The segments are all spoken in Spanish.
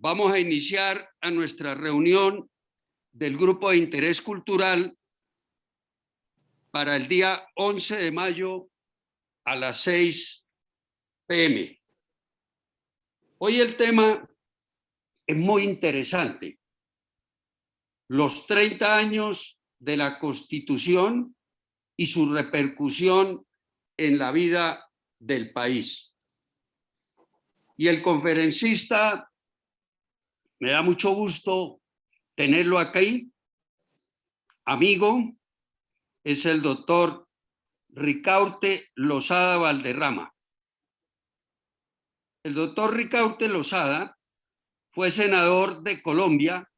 Vamos a iniciar a nuestra reunión del Grupo de Interés Cultural para el día 11 de mayo a las 6 p.m. Hoy el tema es muy interesante. Los 30 años de la Constitución y su repercusión en la vida del país. Y el conferencista, me da mucho gusto tenerlo aquí, amigo, es el doctor Ricaurte Losada Valderrama. El doctor Ricaurte Losada fue senador de Colombia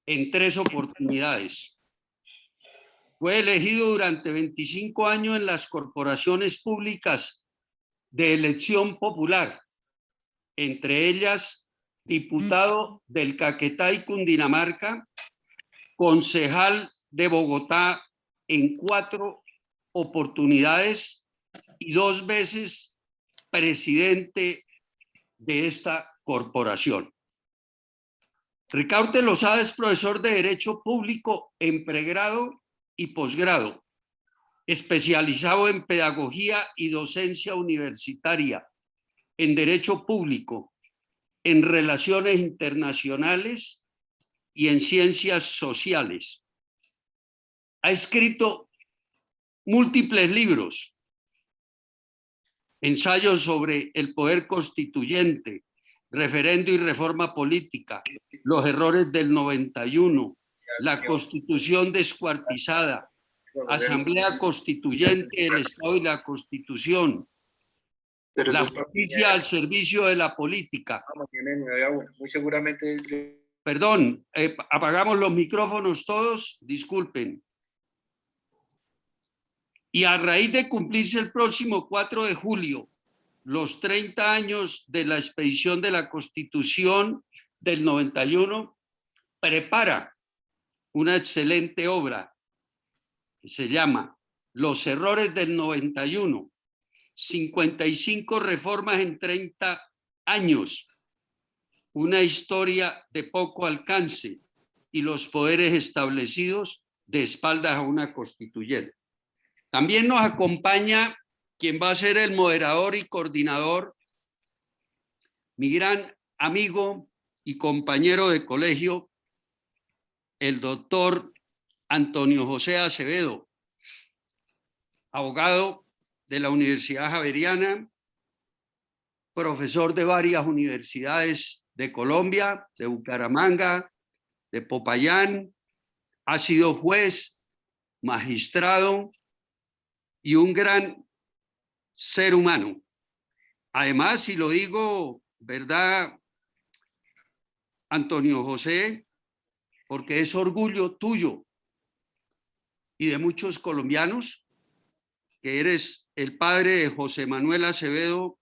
en 3 oportunidades. Fue elegido durante 25 años en las corporaciones públicas de elección popular, entre ellas diputado del Caquetá y Cundinamarca, concejal de Bogotá en 4 oportunidades y 2 veces presidente de esta corporación. Ricaurte Losada es profesor de Derecho Público en pregrado y posgrado, especializado en pedagogía y docencia universitaria, en Derecho Público, en Relaciones Internacionales y en Ciencias Sociales. Ha escrito múltiples libros, ensayos sobre el poder constituyente, referendo y reforma política, los errores del 91, la Constitución descuartizada, Asamblea Constituyente, el Estado y la Constitución, la justicia al servicio de la política. Muy seguramente. Perdón, apagamos los micrófonos todos, disculpen. Y a raíz de cumplirse el próximo 4 de julio los 30 años de la expedición de la Constitución del 91, prepara una excelente obra que se llama Los errores del 91, 55 reformas en 30 años, una historia de poco alcance y los poderes establecidos de espaldas a una constituyente. También nos acompaña quien va a ser el moderador y coordinador, mi gran amigo y compañero de colegio, el doctor Antonio José Acevedo, abogado de la Universidad Javeriana, profesor de varias universidades de Colombia, de Bucaramanga, de Popayán, ha sido juez, magistrado y un gran ser humano. Además, si lo digo, ¿verdad, Antonio José? Porque es orgullo tuyo y de muchos colombianos que eres el padre de José Manuel Acevedo,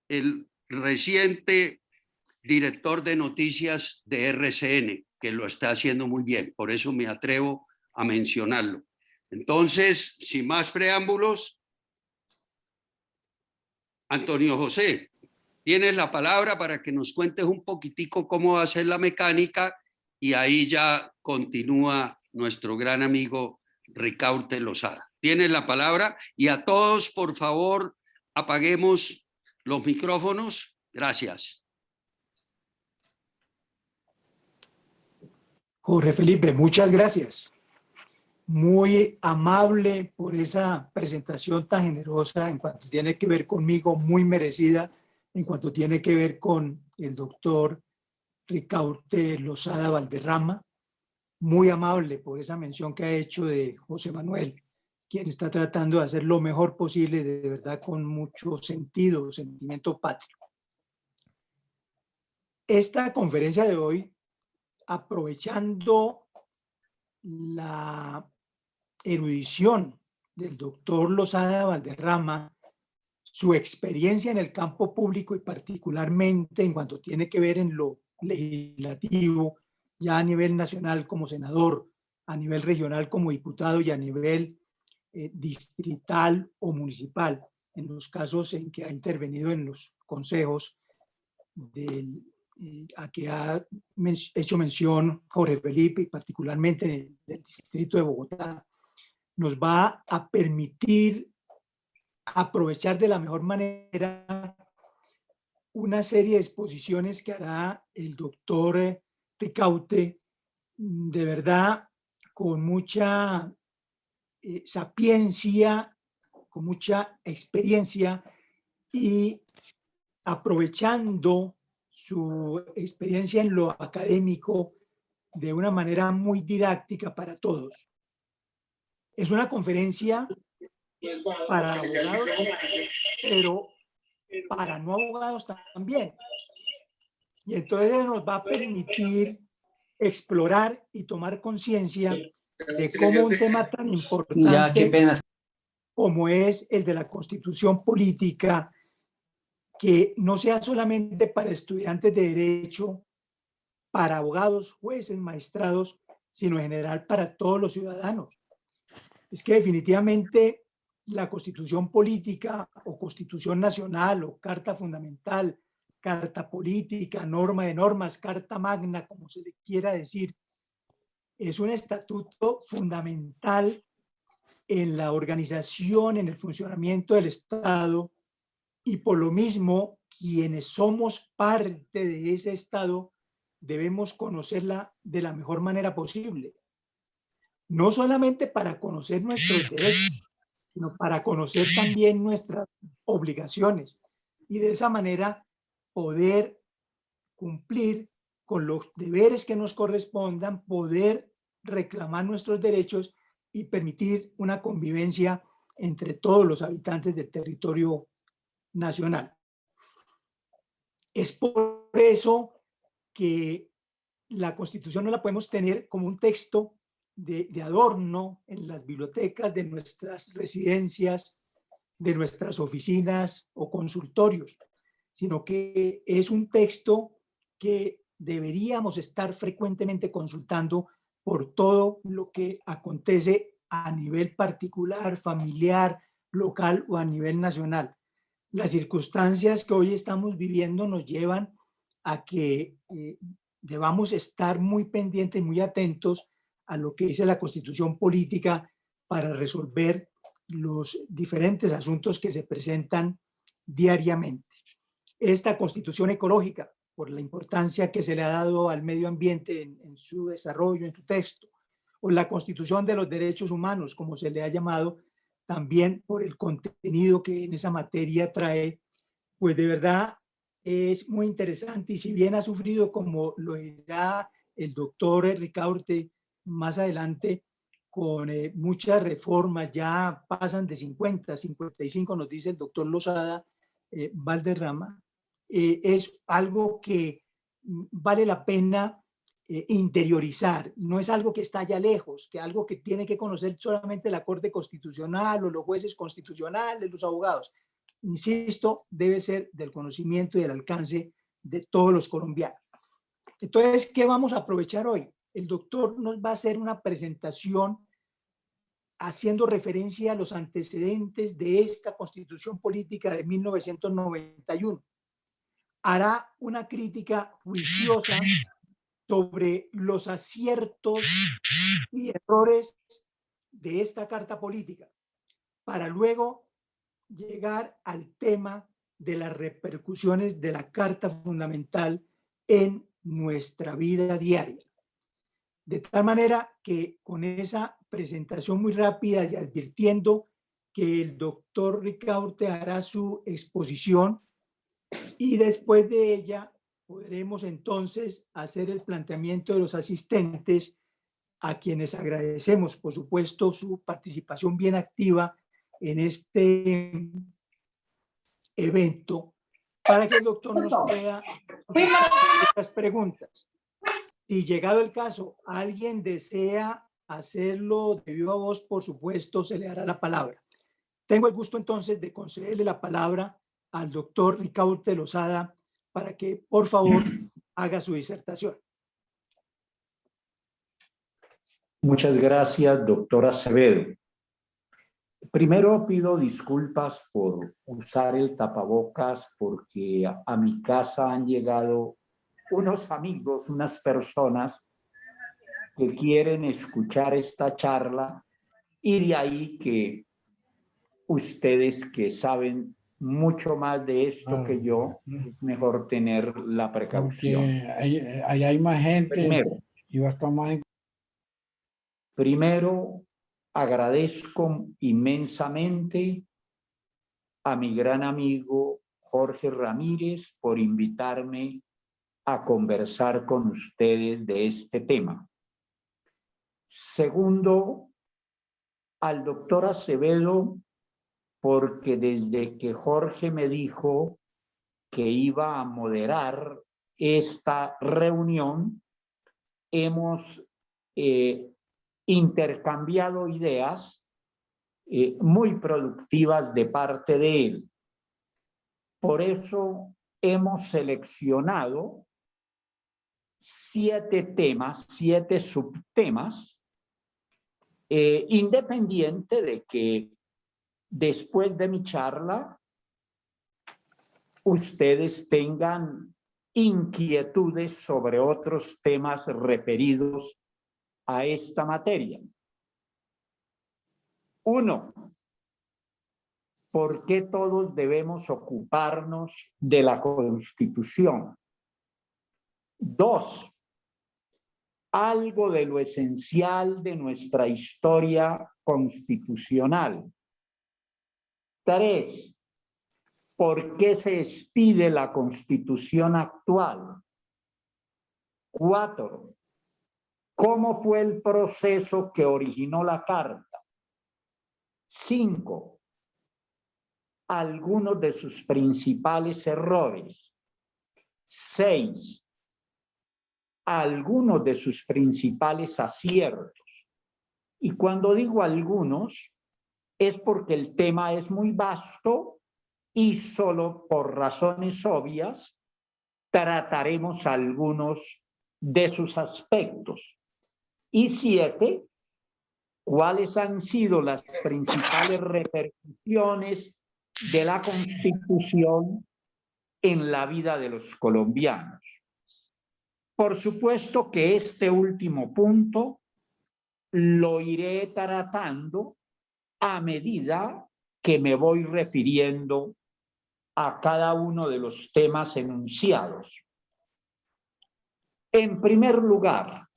el reciente director de noticias de RCN, que lo está haciendo muy bien, por eso me atrevo a mencionarlo. Entonces, sin más preámbulos, Antonio José, tienes la palabra para que nos cuentes un poquitico cómo va a ser la mecánica y ahí ya continúa nuestro gran amigo Ricaurte Losada. Tienes la palabra y a todos, por favor, apaguemos los micrófonos. Gracias. Jorge Felipe, muchas gracias. Muy amable por esa presentación tan generosa en cuanto tiene que ver conmigo, muy merecida en cuanto tiene que ver con el doctor Ricaurte Losada Valderrama. Muy amable por esa mención que ha hecho de José Manuel, quien está tratando de hacer lo mejor posible, de verdad con mucho sentido, sentimiento patrio. Esta conferencia de hoy, aprovechando la erudición del doctor Losada Valderrama, su experiencia en el campo público y particularmente en cuanto tiene que ver en lo legislativo, ya a nivel nacional como senador, a nivel regional como diputado y a nivel distrital o municipal, en los casos en que ha intervenido en los consejos del a que ha hecho mención Jorge Felipe, y particularmente del distrito de Bogotá, nos va a permitir aprovechar de la mejor manera una serie de exposiciones que hará el doctor Ricaurte, de verdad con mucha sapiencia, con mucha experiencia y aprovechando su experiencia en lo académico de una manera muy didáctica para todos. Es una conferencia para abogados, pero para no abogados también. Y entonces nos va a permitir explorar y tomar conciencia de cómo un tema tan importante como es el de la Constitución política, que no sea solamente para estudiantes de derecho, para abogados, jueces, magistrados, sino en general para todos los ciudadanos. Es que definitivamente la Constitución política o Constitución nacional o Carta Fundamental, Carta Política, Norma de Normas, Carta Magna, como se le quiera decir, es un estatuto fundamental en la organización, en el funcionamiento del Estado, y por lo mismo, quienes somos parte de ese Estado debemos conocerla de la mejor manera posible. No solamente para conocer nuestros derechos, sino para conocer también nuestras obligaciones y de esa manera poder cumplir con los deberes que nos correspondan, poder reclamar nuestros derechos y permitir una convivencia entre todos los habitantes del territorio nacional. Es por eso que la Constitución no la podemos tener como un texto de adorno en las bibliotecas de nuestras residencias, de nuestras oficinas o consultorios, sino que es un texto que deberíamos estar frecuentemente consultando por todo lo que acontece a nivel particular, familiar, local o a nivel nacional. Las circunstancias que hoy estamos viviendo nos llevan a que debamos estar muy pendientes, muy atentos a lo que dice la Constitución política para resolver los diferentes asuntos que se presentan diariamente. Esta Constitución ecológica, por la importancia que se le ha dado al medio ambiente en su desarrollo, en su texto, o la Constitución de los Derechos Humanos, como se le ha llamado, también por el contenido que en esa materia trae, pues de verdad es muy interesante, y si bien ha sufrido, como lo dirá el doctor Ricaurte más adelante, con muchas reformas, ya pasan de 50, 55, nos dice el doctor Lozada Valderrama, es algo que vale la pena interiorizar, no es algo que está allá lejos, que algo que tiene que conocer solamente la Corte Constitucional o los jueces constitucionales, los abogados. Insisto, debe ser del conocimiento y del alcance de todos los colombianos. Entonces, ¿qué vamos a aprovechar hoy? El doctor nos va a hacer una presentación haciendo referencia a los antecedentes de esta Constitución política de 1991. Hará una crítica juiciosa sobre los aciertos y errores de esta carta política, para luego llegar al tema de las repercusiones de la Carta Fundamental en nuestra vida diaria. De tal manera que con esa presentación muy rápida y advirtiendo que el doctor Ricaurte hará su exposición y después de ella podremos entonces hacer el planteamiento de los asistentes, a quienes agradecemos, por supuesto, su participación bien activa en este evento, para que el doctor nos pueda contestar estas preguntas. Si llegado el caso, alguien desea hacerlo de viva voz, por supuesto, se le dará la palabra. Tengo el gusto entonces de concederle la palabra al doctor Ricaurte Lozada para que, por favor, haga su disertación. Muchas gracias, doctor Acevedo. Primero pido disculpas por usar el tapabocas porque a mi casa han llegado unos amigos, unas personas que quieren escuchar esta charla y de ahí que ustedes que saben mucho más de esto que yo, es mejor tener la precaución. Porque ahí hay más gente y va a estar más... Primero, agradezco inmensamente a mi gran amigo Jorge Ramírez por invitarme a conversar con ustedes de este tema. Segundo, al doctor Acevedo, porque desde que Jorge me dijo que iba a moderar esta reunión, hemos intercambiado ideas muy productivas de parte de él. Por eso hemos seleccionado 7 temas, 7 subtemas, independiente de que después de mi charla ustedes tengan inquietudes sobre otros temas referidos a esta materia. 1. ¿Por qué todos debemos ocuparnos de la Constitución? 2. Algo de lo esencial de nuestra historia constitucional. 3. ¿Por qué se expide la Constitución actual? 4. ¿Cómo fue el proceso que originó la Carta? 5. Algunos de sus principales errores. 6. Algunos de sus principales aciertos. Y cuando digo algunos, es porque el tema es muy vasto y solo por razones obvias trataremos algunos de sus aspectos. Y 7, ¿cuáles han sido las principales repercusiones de la Constitución en la vida de los colombianos? Por supuesto que este último punto lo iré tratando a medida que me voy refiriendo a cada uno de los temas enunciados. En primer lugar,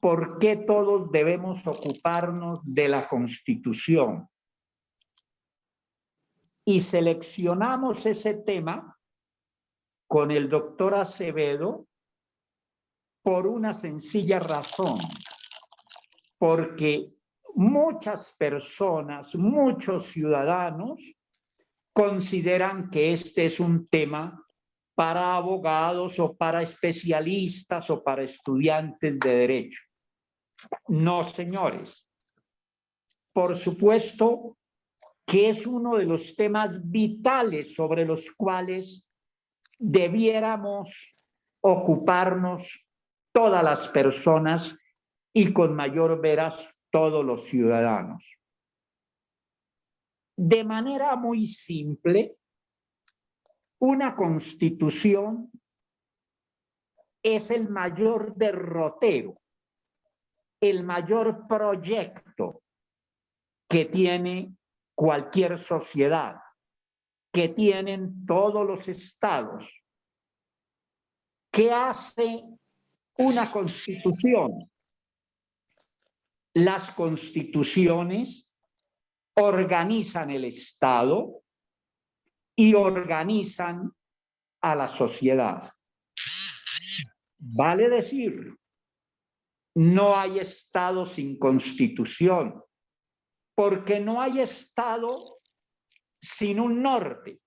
¿por qué todos debemos ocuparnos de la Constitución? Y seleccionamos ese tema con el doctor Acevedo por una sencilla razón, porque muchas personas, muchos ciudadanos consideran que este es un tema para abogados o para especialistas o para estudiantes de derecho. No, señores. Por supuesto que es uno de los temas vitales sobre los cuales debiéramos ocuparnos todas las personas y con mayor veras todos los ciudadanos. De manera muy simple, una constitución es el mayor derrotero, el mayor proyecto que tiene cualquier sociedad, que tienen todos los estados. ¿Qué hace una constitución? Las constituciones organizan el Estado y organizan a la sociedad. Vale decir, no hay Estado sin constitución, porque no hay Estado sin un norte,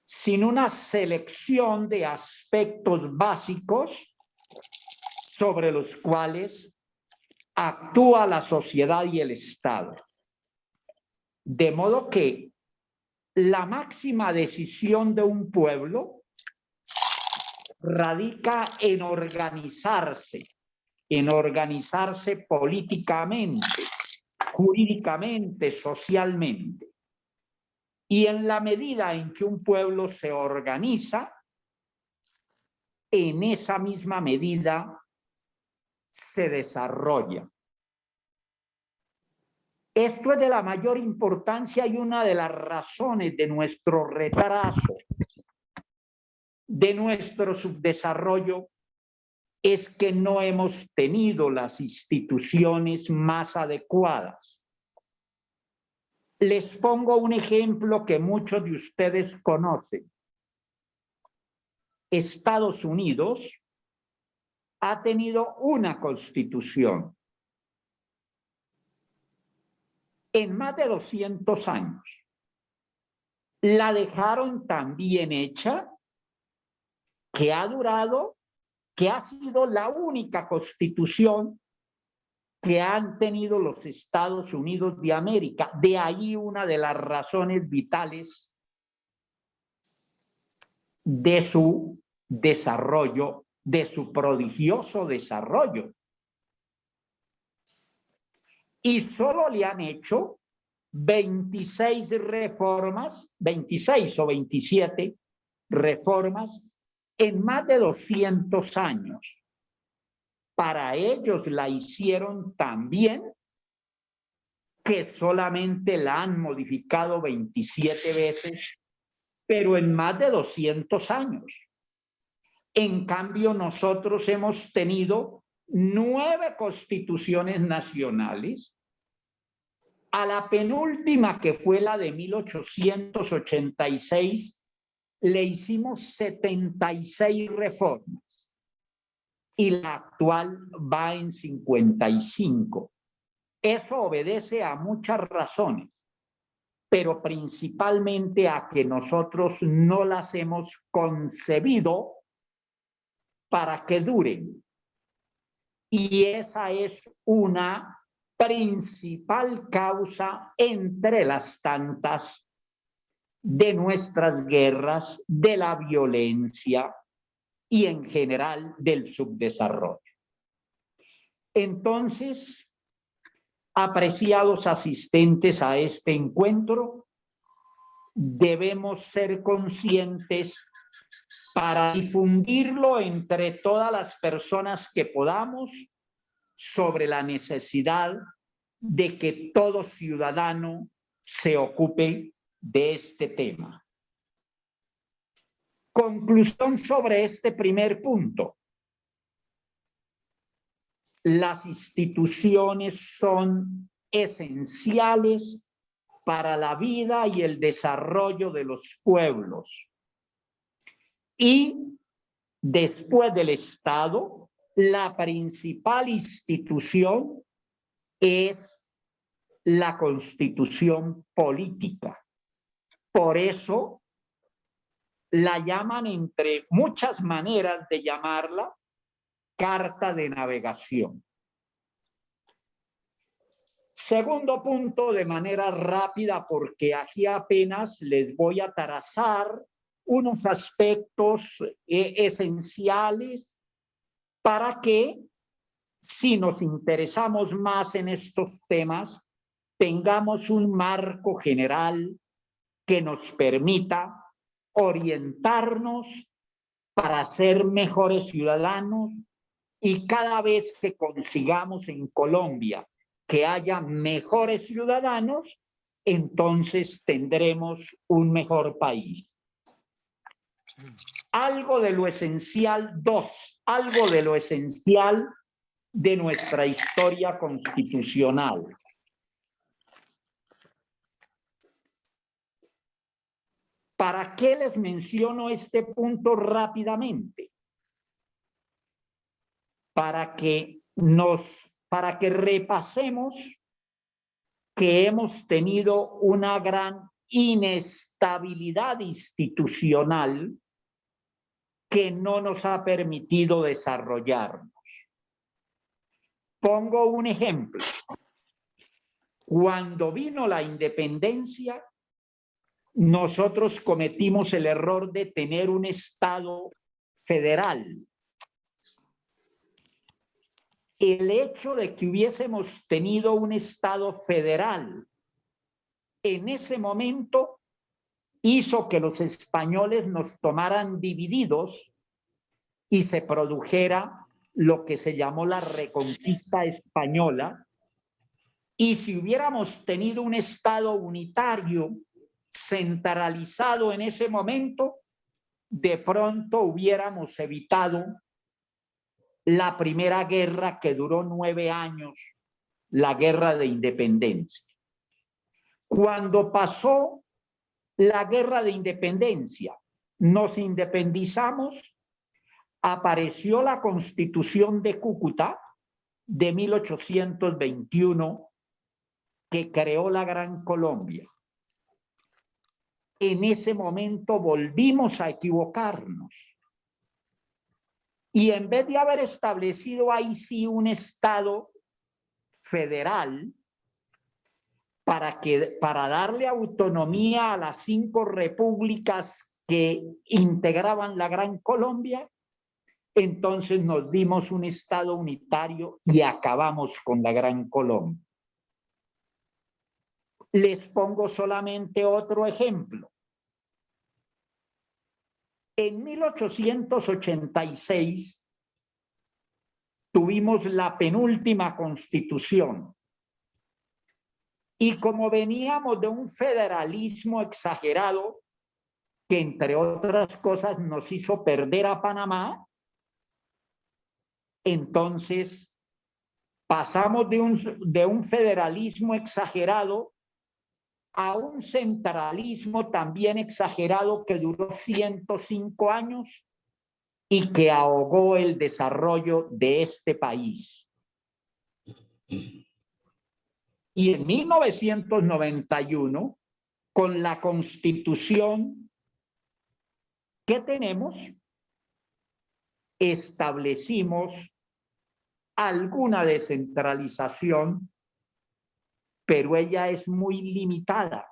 sin una selección de aspectos básicos sobre los cuales actúa la sociedad y el Estado. De modo que la máxima decisión de un pueblo radica en organizarse políticamente, jurídicamente, socialmente. Y en la medida en que un pueblo se organiza, en esa misma medida se desarrolla. Esto es de la mayor importancia y una de las razones de nuestro retraso, de nuestro subdesarrollo, es que no hemos tenido las instituciones más adecuadas. Les pongo un ejemplo que muchos de ustedes conocen. Estados Unidos ha tenido una constitución en más de 200 años. La dejaron tan bien hecha que ha durado, que ha sido la única constitución que han tenido los Estados Unidos de América. De ahí una de las razones vitales de su desarrollo, de su prodigioso desarrollo. Y solo le han hecho 26 reformas, 26 o 27 reformas en más de 200 años. Para ellos la hicieron tan bien que solamente la han modificado 27 veces, pero en más de 200 años. En cambio, nosotros hemos tenido 9 constituciones nacionales. A la penúltima, que fue la de 1886, le hicimos 76 reformas y la actual va en 55. Eso obedece a muchas razones, pero principalmente a que nosotros no las hemos concebido para que duren. Y esa es una principal causa entre las tantas de nuestras guerras, de la violencia y en general del subdesarrollo. Entonces, apreciados asistentes a este encuentro, debemos ser conscientes para difundirlo entre todas las personas que podamos sobre la necesidad de que todo ciudadano se ocupe de este tema. Conclusión sobre este primer punto. Las instituciones son esenciales para la vida y el desarrollo de los pueblos. Y después del Estado, la principal institución es la Constitución política. Por eso la llaman, entre muchas maneras de llamarla, carta de navegación. Segundo punto, de manera rápida, porque aquí apenas les voy a trazar unos aspectos esenciales para que, si nos interesamos más en estos temas, tengamos un marco general que nos permita orientarnos para ser mejores ciudadanos, y cada vez que consigamos en Colombia que haya mejores ciudadanos, entonces tendremos un mejor país. Algo de lo esencial, algo de lo esencial de nuestra historia constitucional. ¿Para qué les menciono este punto rápidamente? Para que repasemos que hemos tenido una gran inestabilidad institucional que no nos ha permitido desarrollarnos. Pongo un ejemplo. Cuando vino la independencia, nosotros cometimos el error de tener un Estado federal. El hecho de que hubiésemos tenido un Estado federal en ese momento hizo que los españoles nos tomaran divididos y se produjera lo que se llamó la Reconquista Española. Y si hubiéramos tenido un Estado unitario centralizado en ese momento, de pronto hubiéramos evitado la primera guerra que duró 9 años, la guerra de independencia. Cuando pasó la guerra de independencia, nos independizamos, apareció la Constitución de Cúcuta de 1821 que creó la Gran Colombia. En ese momento volvimos a equivocarnos. Y en vez de haber establecido ahí sí un Estado federal para darle autonomía a las 5 repúblicas que integraban la Gran Colombia, entonces nos dimos un Estado unitario y acabamos con la Gran Colombia. Les pongo solamente otro ejemplo. En 1886 tuvimos la penúltima constitución y como veníamos de un federalismo exagerado que entre otras cosas nos hizo perder a Panamá, entonces pasamos de un federalismo exagerado a un centralismo también exagerado que duró 105 años y que ahogó el desarrollo de este país. Y en 1991, con la Constitución que tenemos, establecimos alguna descentralización, pero ella es muy limitada.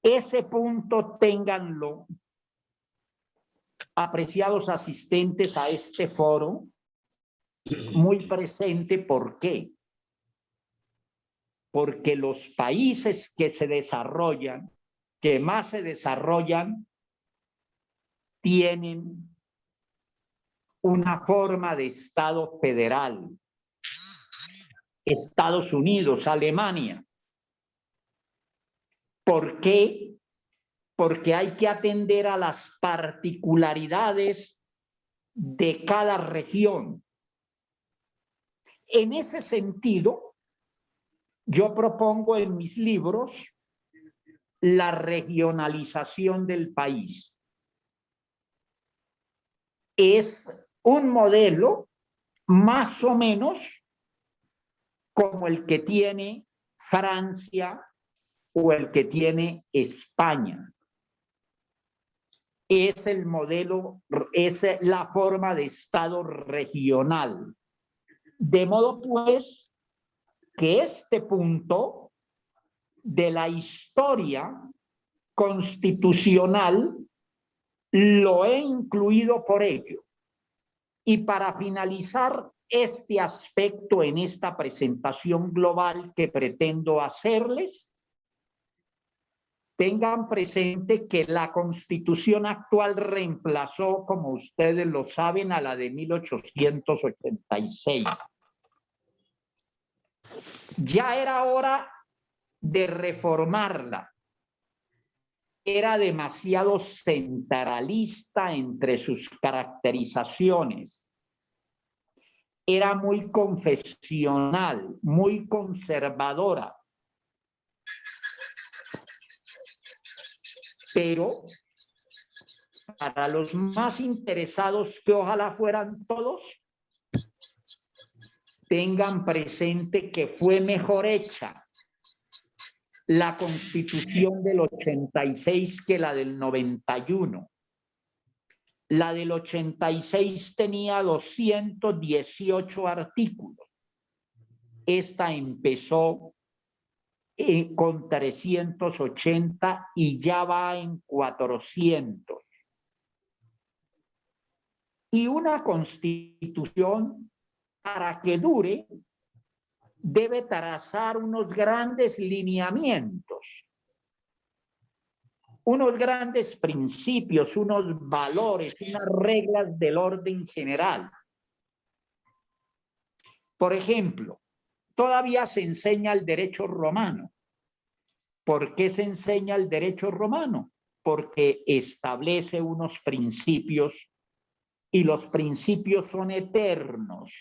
Ese punto ténganlo, apreciados asistentes a este foro, muy presente. ¿Por qué? Porque los países que se desarrollan, que más se desarrollan, tienen una forma de Estado federal. Estados Unidos, Alemania. ¿Por qué? Porque hay que atender a las particularidades de cada región. En ese sentido, yo propongo en mis libros la regionalización del país. Es un modelo más o menos como el que tiene Francia o el que tiene España. Es el modelo, es la forma de Estado regional. De modo pues que este punto de la historia constitucional lo he incluido por ello. Y para finalizar este aspecto en esta presentación global que pretendo hacerles, tengan presente que la Constitución actual reemplazó, como ustedes lo saben, a la de 1886. Ya era hora de reformarla. Era demasiado centralista entre sus caracterizaciones. Era muy confesional, muy conservadora. Pero para los más interesados, que ojalá fueran todos, tengan presente que fue mejor hecha la Constitución del 86 que la del 91. La del 86 tenía 218 artículos. Esta empezó con 380 y ya va en 400. Y una Constitución, para que dure, debe trazar unos grandes lineamientos. unos grandes principios, unos valores, unas reglas del orden general. Por ejemplo, todavía se enseña el derecho romano. ¿Por qué se enseña el derecho romano? Porque establece unos principios y los principios son eternos.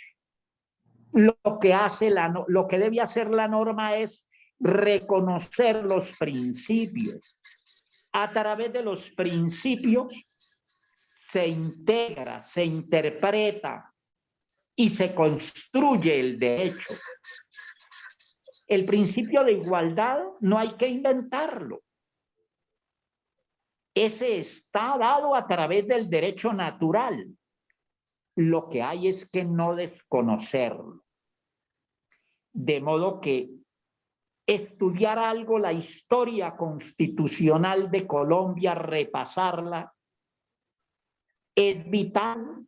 Lo que debe hacer la norma es reconocer los principios. A través de los principios se integra, se interpreta y se construye el derecho. El principio de igualdad no hay que inventarlo. Ese está dado a través del derecho natural. Lo que hay es que no desconocerlo. De modo que estudiar algo, la historia constitucional de Colombia, repasarla, es vital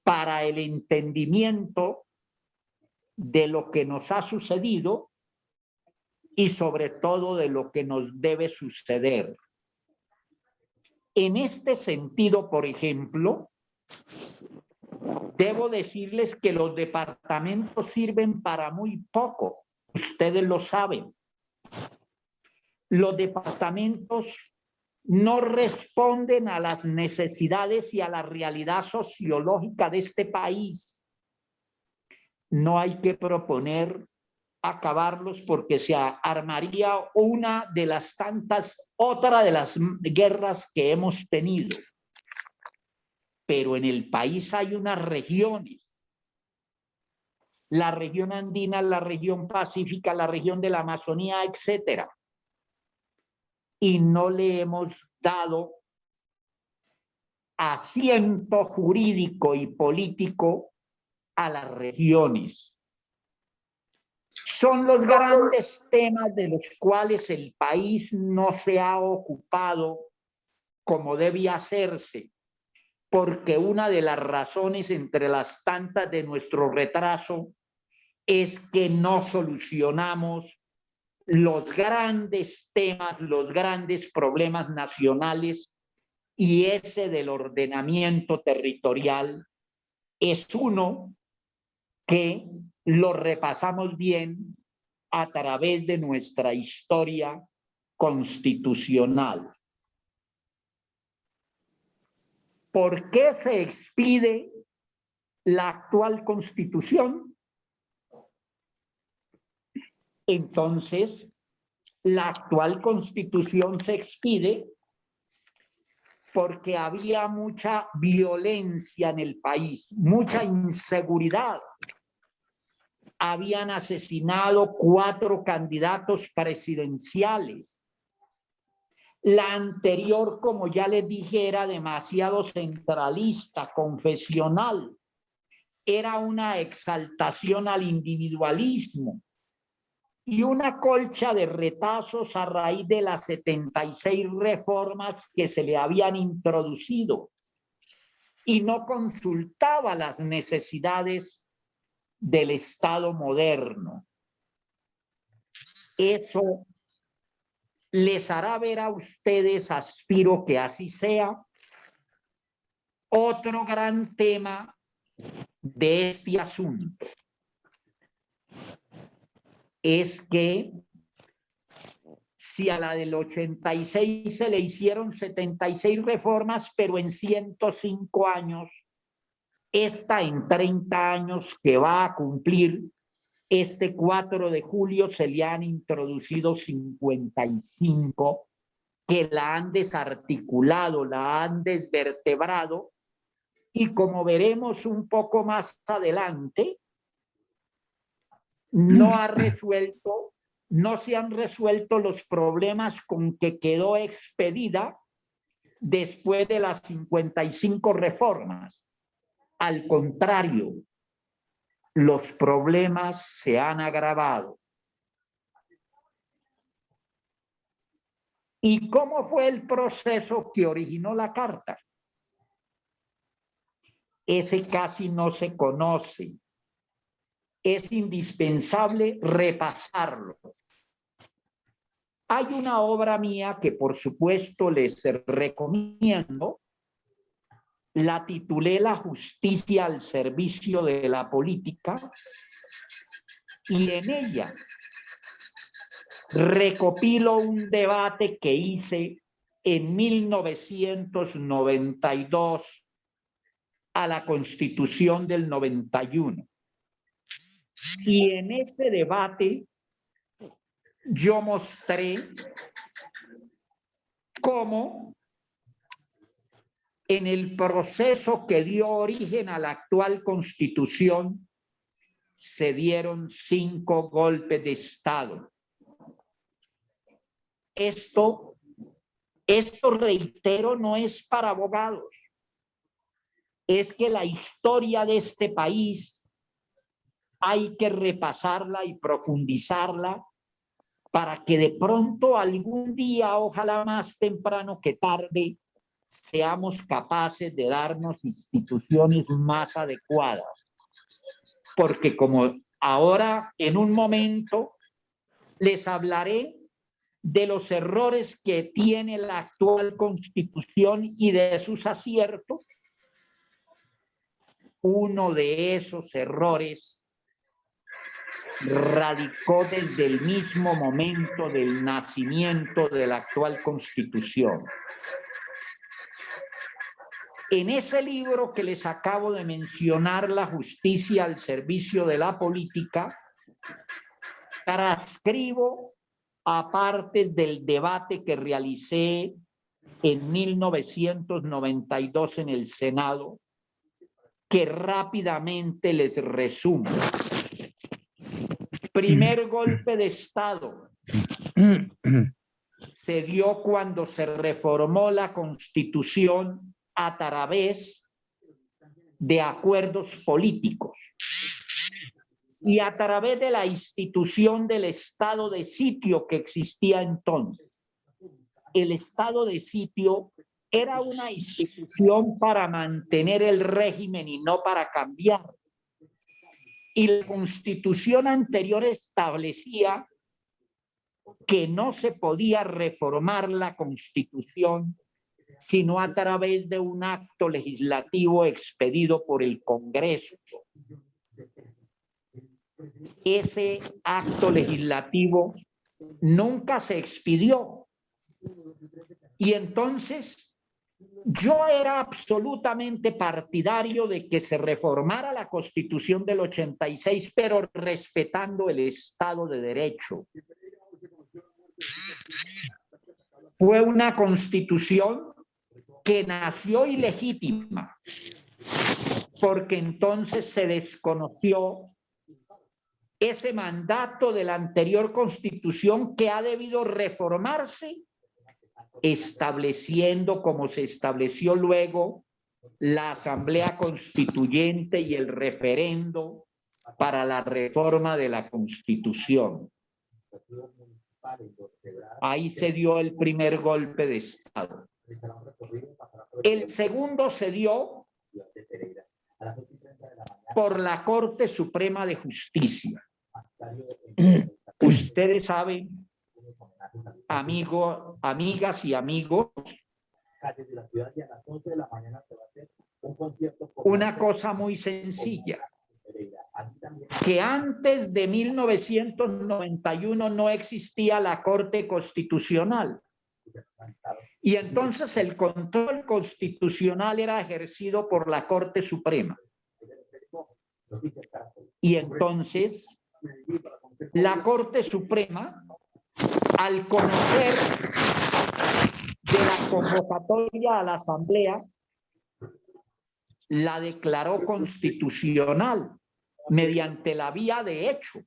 para el entendimiento de lo que nos ha sucedido y sobre todo de lo que nos debe suceder. En este sentido, por ejemplo, debo decirles que los departamentos sirven para muy poco. Ustedes lo saben. Los departamentos no responden a las necesidades y a la realidad sociológica de este país. No hay que proponer acabarlos porque se armaría otra de las guerras que hemos tenido. Pero en el país hay unas regiones, la región andina, la región pacífica, la región de la Amazonía, etcétera. Y no le hemos dado asiento jurídico y político a las regiones. Son los grandes temas de los cuales el país no se ha ocupado como debía hacerse, porque una de las razones entre las tantas de nuestro retraso es que no solucionamos los grandes temas, los grandes problemas nacionales, y ese del ordenamiento territorial es uno que lo repasamos bien a través de nuestra historia constitucional. ¿Por qué se expide la actual Constitución? Entonces, la actual Constitución se expide porque había mucha violencia en el país, mucha inseguridad. Habían asesinado 4 candidatos presidenciales. La anterior, como ya les dije, era demasiado centralista, confesional. Era una exaltación al individualismo y una colcha de retazos a raíz de las 76 reformas que se le habían introducido y no consultaba las necesidades del Estado moderno. Eso les hará ver a ustedes, aspiro que así sea, otro gran tema de este asunto. Es que si a la del 86 se le hicieron 76 reformas, pero en 105 años, esta en 30 años que va a cumplir este 4 de julio se le han introducido 55 que la han desarticulado, la han desvertebrado, y como veremos un poco más adelante, no se han resuelto los problemas con que quedó expedida después de las 55 reformas. Al contrario, los problemas se han agravado. ¿Y cómo fue el proceso que originó la Carta? Ese casi no se conoce. Es indispensable repasarlo. Hay una obra mía que por supuesto les recomiendo. La titulé La justicia al servicio de la política y en ella recopilo un debate que hice en 1992 a la Constitución del 91. Y en ese debate yo mostré cómo en el proceso que dio origen a la actual Constitución se dieron 5 golpes de Estado. Esto, reitero, no es para abogados. Es que la historia de este país hay que repasarla y profundizarla para que de pronto algún día, ojalá más temprano que tarde, seamos capaces de darnos instituciones más adecuadas. Porque como ahora en un momento les hablaré de los errores que tiene la actual Constitución y de sus aciertos, uno de esos errores radicó desde el mismo momento del nacimiento de la actual Constitución. En ese libro que les acabo de mencionar, La justicia al servicio de la política, transcribo aparte del debate que realicé en 1992 en el Senado, que rápidamente les resumo. Primer golpe de Estado se dio cuando se reformó la Constitución a través de acuerdos políticos y a través de la institución del estado de sitio que existía entonces. El estado de sitio era una institución para mantener el régimen y no para cambiar. Y la Constitución anterior establecía que no se podía reformar la Constitución sino a través de un acto legislativo expedido por el Congreso. Ese acto legislativo nunca se expidió. Y entonces yo era absolutamente partidario de que se reformara la Constitución del 86, pero respetando el Estado de Derecho. Fue una Constitución que nació ilegítima, porque entonces se desconoció ese mandato de la anterior Constitución que ha debido reformarse, estableciendo, como se estableció luego, la Asamblea Constituyente y el referendo para la reforma de la Constitución. Ahí se dio el primer golpe de Estado. El segundo se dio por la Corte Suprema de Justicia. Ustedes saben, amigas y amigos, una cosa muy sencilla, que antes de 1991 no existía la Corte Constitucional. Y entonces el control constitucional era ejercido por la Corte Suprema. Y entonces la Corte Suprema, al conocer de la convocatoria a la Asamblea, la declaró constitucional mediante la vía de hecho.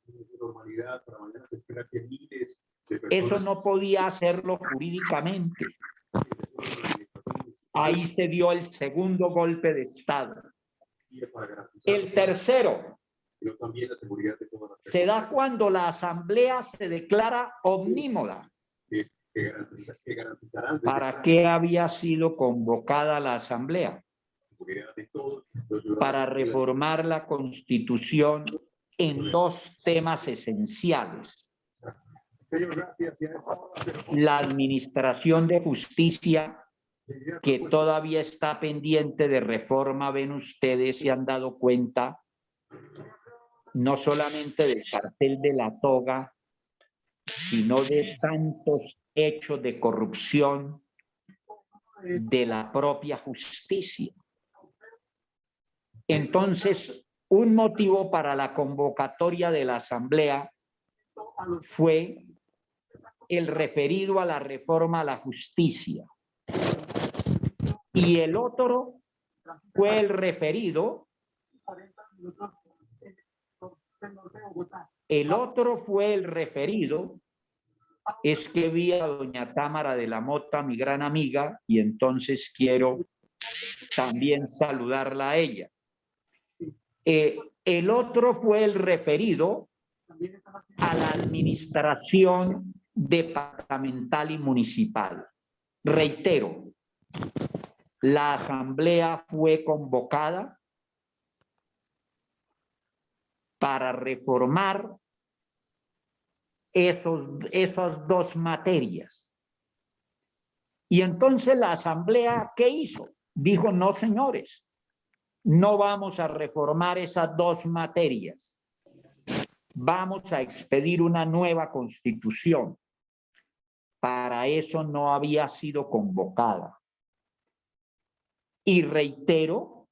Eso no podía hacerlo jurídicamente. Ahí se dio el segundo golpe de Estado. El tercero se da cuando la Asamblea se declara omnímoda. ¿Para qué había sido convocada la Asamblea? Para reformar la Constitución en dos temas esenciales. La Administración de Justicia, que todavía está pendiente de reforma, ven ustedes, se han dado cuenta, no solamente del cartel de la toga, sino de tantos hechos de corrupción de la propia justicia. Entonces, un motivo para la convocatoria de la Asamblea fue el referido a la reforma a la justicia. Y el otro fue el referido. Es que vi a doña Támara de la Mota, mi gran amiga, y entonces quiero también saludarla a ella. El otro fue el referido a la administración departamental y municipal. Reitero, la asamblea fue convocada para reformar esas dos materias. Y entonces la asamblea, ¿qué hizo? Dijo, no, señores, no vamos a reformar esas dos materias. Vamos a expedir una nueva constitución. Para eso no había sido convocada. Y reitero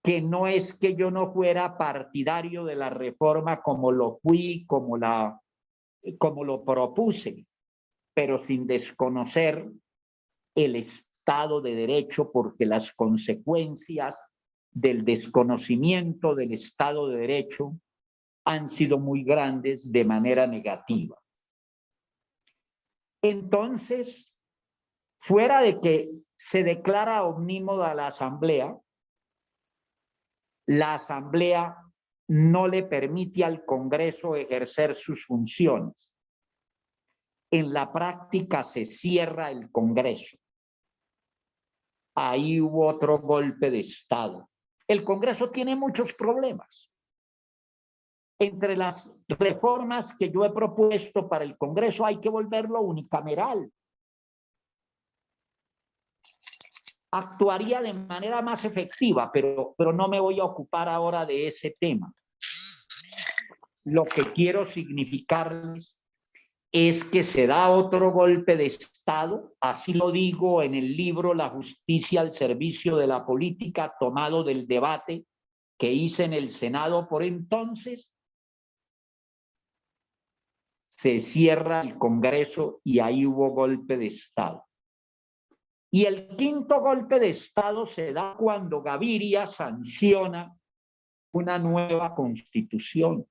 que no es que yo no fuera partidario de la reforma como lo fui, como lo propuse, pero sin desconocer el Estado de Derecho, porque las consecuencias del desconocimiento del Estado de Derecho han sido muy grandes de manera negativa. Entonces, fuera de que se declara omnímoda la Asamblea no le permite al Congreso ejercer sus funciones. En la práctica se cierra el Congreso. Ahí hubo otro golpe de Estado. El Congreso tiene muchos problemas. Entre las reformas que yo he propuesto para el Congreso hay que volverlo unicameral. Actuaría de manera más efectiva, pero no me voy a ocupar ahora de ese tema. Lo que quiero significarles es que se da otro golpe de Estado, así lo digo en el libro La justicia al servicio de la política, tomado del debate que hice en el Senado por entonces. Se cierra el Congreso y ahí hubo golpe de Estado. Y el quinto golpe de Estado se da cuando Gaviria sanciona una nueva constitución.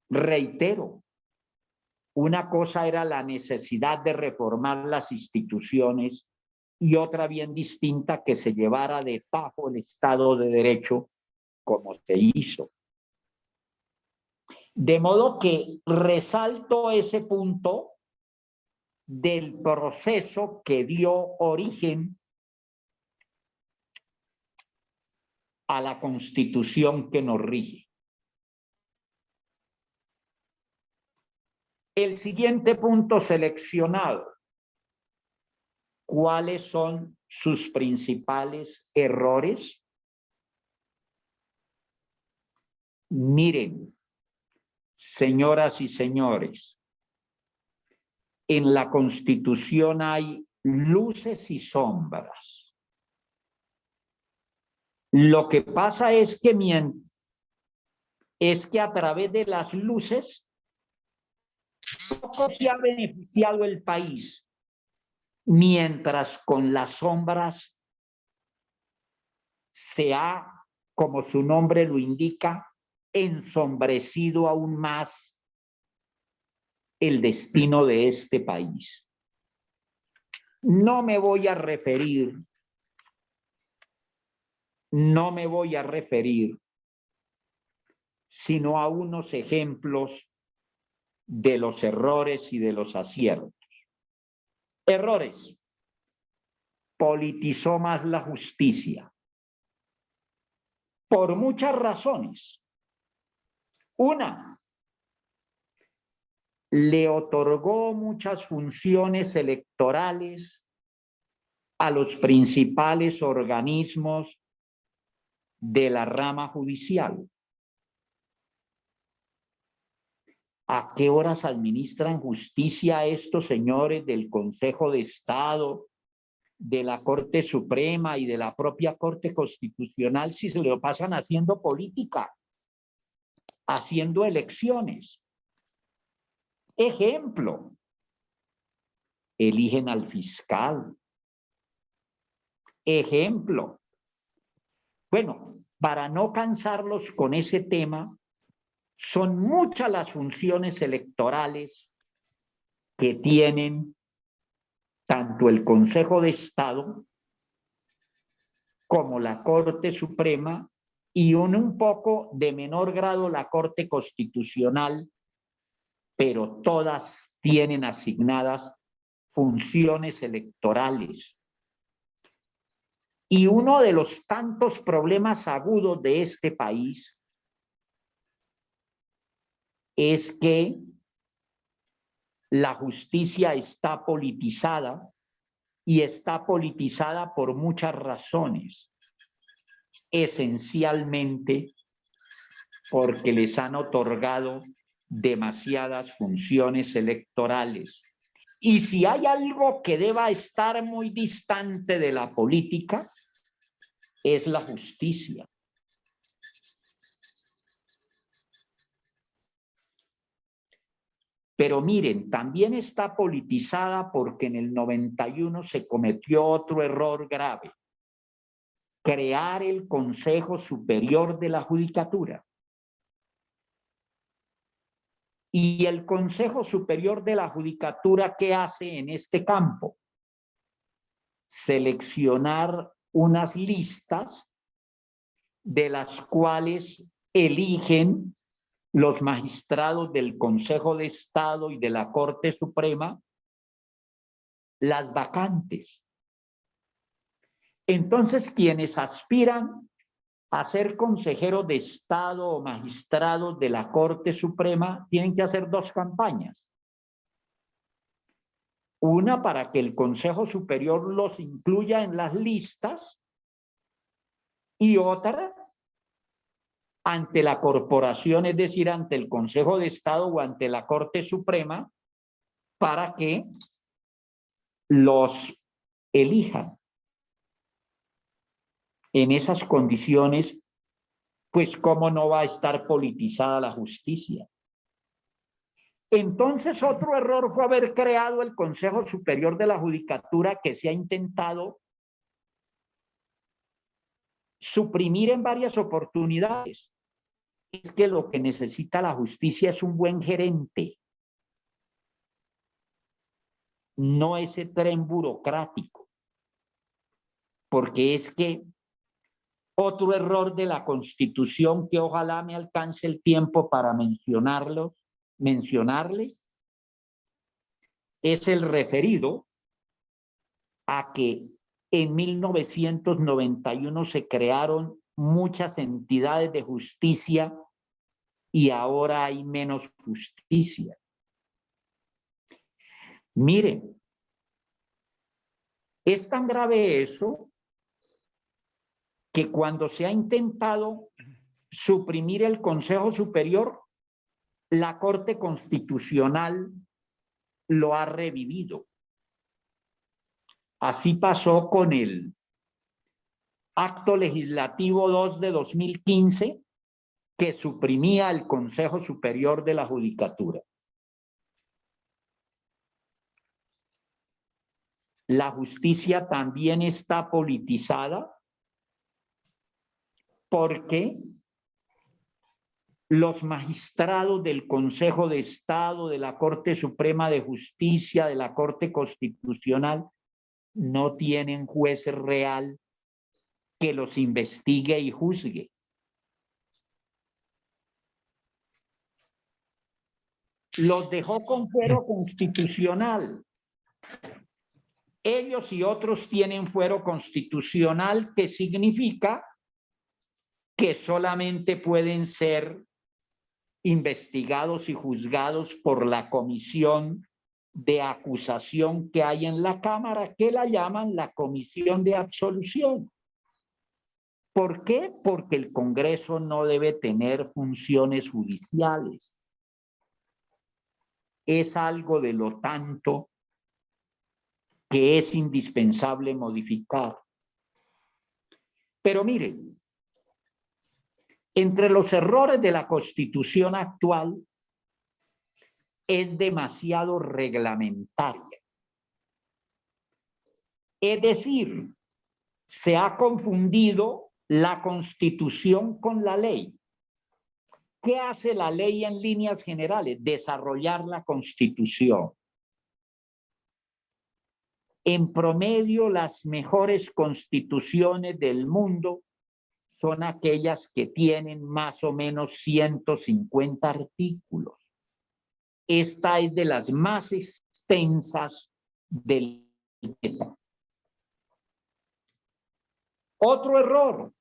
Reitero, una cosa era la necesidad de reformar las instituciones y otra bien distinta que se llevara de tajo el Estado de Derecho como se hizo. De modo que resalto ese punto del proceso que dio origen a la Constitución que nos rige. El siguiente punto seleccionado. ¿Cuáles son sus principales errores? Miren, señoras y señores, en la Constitución hay luces y sombras. Lo que pasa es que a través de las luces poco se ha beneficiado el país, mientras con las sombras se ha, como su nombre lo indica, ensombrecido aún más el destino de este país. No me voy a referir sino a unos ejemplos de los errores y de los aciertos. Errores. Politizó más la justicia. Por muchas razones. Una, le otorgó muchas funciones electorales a los principales organismos de la rama judicial. ¿A qué horas administran justicia estos señores del Consejo de Estado, de la Corte Suprema y de la propia Corte Constitucional si se lo pasan haciendo política, haciendo elecciones? Ejemplo, eligen al fiscal. Ejemplo. Bueno, para no cansarlos con ese tema, son muchas las funciones electorales que tienen tanto el Consejo de Estado como la Corte Suprema y un poco de menor grado la Corte Constitucional, pero todas tienen asignadas funciones electorales. Y uno de los tantos problemas agudos de este país es que la justicia está politizada y está politizada por muchas razones, esencialmente porque les han otorgado demasiadas funciones electorales. Y si hay algo que deba estar muy distante de la política, es la justicia. Pero miren, también está politizada porque en el 91 se cometió otro error grave: crear el Consejo Superior de la Judicatura. Y el Consejo Superior de la Judicatura, ¿qué hace en este campo? Seleccionar unas listas de las cuales eligen los magistrados del Consejo de Estado y de la Corte Suprema las vacantes. Entonces, quienes aspiran a ser consejeros de Estado o magistrados de la Corte Suprema tienen que hacer dos campañas. Una para que el Consejo Superior los incluya en las listas y otra ante la corporación, es decir, ante el Consejo de Estado o ante la Corte Suprema, para que los elijan. En esas condiciones, pues cómo no va a estar politizada la justicia. Entonces, otro error fue haber creado el Consejo Superior de la Judicatura, que se ha intentado suprimir en varias oportunidades. Es que lo que necesita la justicia es un buen gerente, no ese tren burocrático, porque es que otro error de la Constitución, que ojalá me alcance el tiempo para mencionarles, es el referido a que en 1991 se crearon muchas entidades de justicia y ahora hay menos justicia. Miren, es tan grave eso que cuando se ha intentado suprimir el Consejo Superior, la Corte Constitucional lo ha revivido. Así pasó con el Acto Legislativo 2 de 2015, que suprimía el Consejo Superior de la Judicatura. La justicia también está politizada porque los magistrados del Consejo de Estado, de la Corte Suprema de Justicia, de la Corte Constitucional, no tienen juez real que los investigue y juzgue. Los dejó con fuero constitucional. Ellos y otros tienen fuero constitucional, que significa que solamente pueden ser investigados y juzgados por la comisión de acusación que hay en la Cámara, que la llaman la comisión de absolución. ¿Por qué? Porque el Congreso no debe tener funciones judiciales. Es algo de lo tanto que es indispensable modificar. Pero miren, entre los errores de la Constitución actual es demasiado reglamentaria. Es decir, se ha confundido la Constitución con la ley. ¿Qué hace la ley en líneas generales? Desarrollar la Constitución. En promedio, las mejores constituciones del mundo son aquellas que tienen más o menos 150 artículos. Esta es de las más extensas del planeta. Otro error,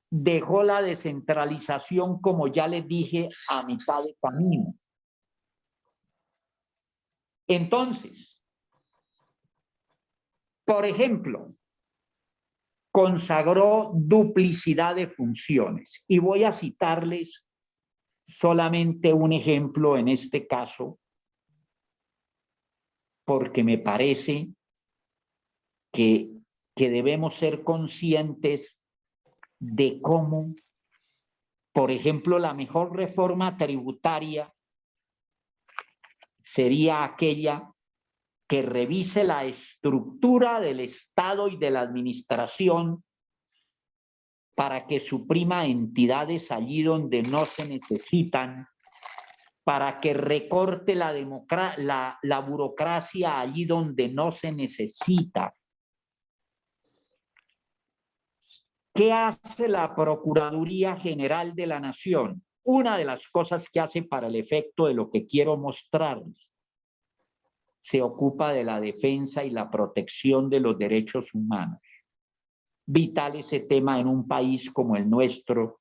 dejó la descentralización, como ya les dije, a mitad de camino. Entonces, por ejemplo, consagró duplicidad de funciones. Y voy a citarles solamente un ejemplo en este caso, porque me parece que debemos ser conscientes de cómo, por ejemplo, la mejor reforma tributaria sería aquella que revise la estructura del Estado y de la administración para que suprima entidades allí donde no se necesitan, para que recorte la burocracia allí donde no se necesita. ¿Qué hace la Procuraduría General de la Nación? Una de las cosas que hace para el efecto de lo que quiero mostrarles, se ocupa de la defensa y la protección de los derechos humanos. Vital ese tema en un país como el nuestro,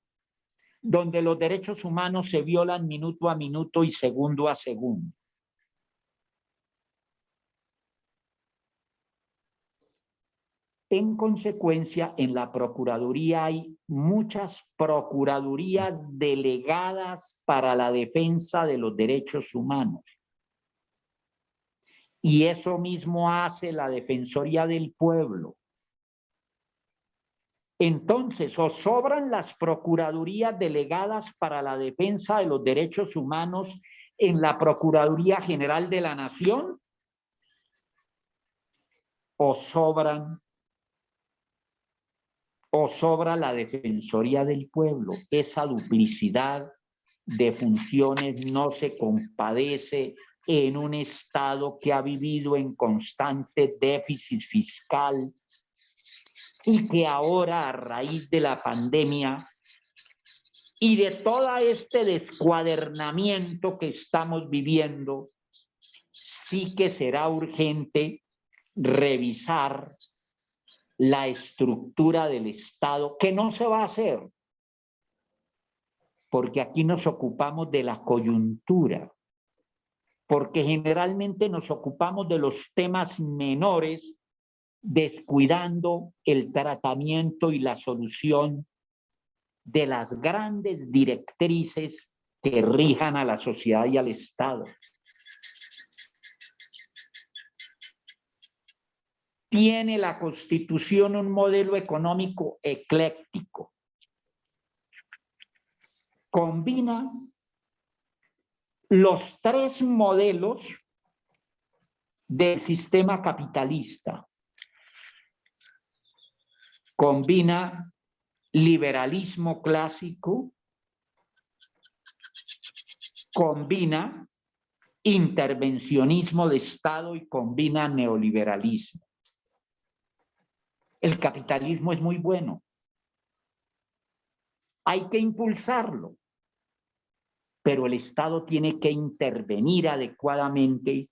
donde los derechos humanos se violan minuto a minuto y segundo a segundo. En consecuencia, en la Procuraduría hay muchas procuradurías delegadas para la defensa de los derechos humanos. Y eso mismo hace la Defensoría del Pueblo. Entonces, o sobran las procuradurías delegadas para la defensa de los derechos humanos en la Procuraduría General de la Nación, o sobra la Defensoría del Pueblo. Esa duplicidad de funciones no se compadece en un Estado que ha vivido en constante déficit fiscal y que ahora, a raíz de la pandemia y de todo este descuadernamiento que estamos viviendo, sí que será urgente revisar la estructura del Estado, que no se va a hacer, porque aquí nos ocupamos de la coyuntura, porque generalmente nos ocupamos de los temas menores, descuidando el tratamiento y la solución de las grandes directrices que rijan a la sociedad y al Estado. Tiene la Constitución un modelo económico ecléctico. Combina los tres modelos del sistema capitalista. Combina liberalismo clásico, combina intervencionismo de Estado y combina neoliberalismo. El capitalismo es muy bueno. Hay que impulsarlo, pero el Estado tiene que intervenir adecuadamente,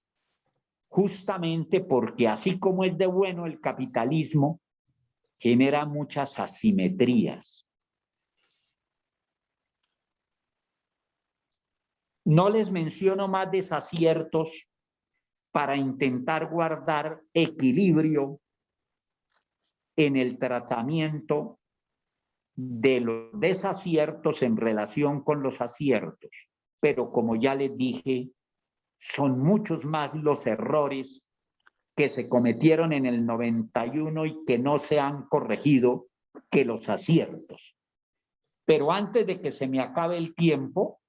justamente porque así como es de bueno el capitalismo, genera muchas asimetrías. No les menciono más desaciertos para intentar guardar equilibrio en el tratamiento de los desaciertos en relación con los aciertos. Pero como ya les dije, son muchos más los errores que se cometieron en el 91 y que no se han corregido que los aciertos. Pero antes de que se me acabe el tiempo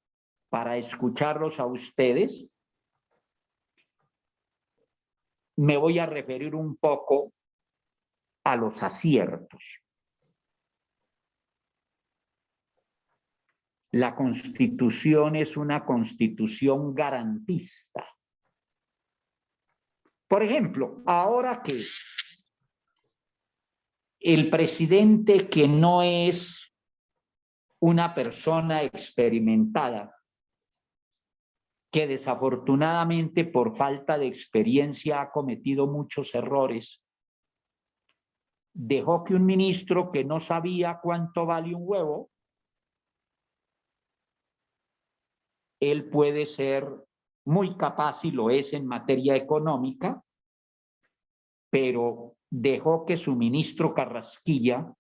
para escucharlos a ustedes, me voy a referir un poco a los aciertos. La Constitución es una constitución garantista. Por ejemplo, ahora que el presidente, que no es una persona experimentada, que desafortunadamente por falta de experiencia ha cometido muchos errores, dejó que un ministro que no sabía cuánto vale un huevo, él puede ser muy capaz y lo es en materia económica, pero dejó que su ministro Carrasquilla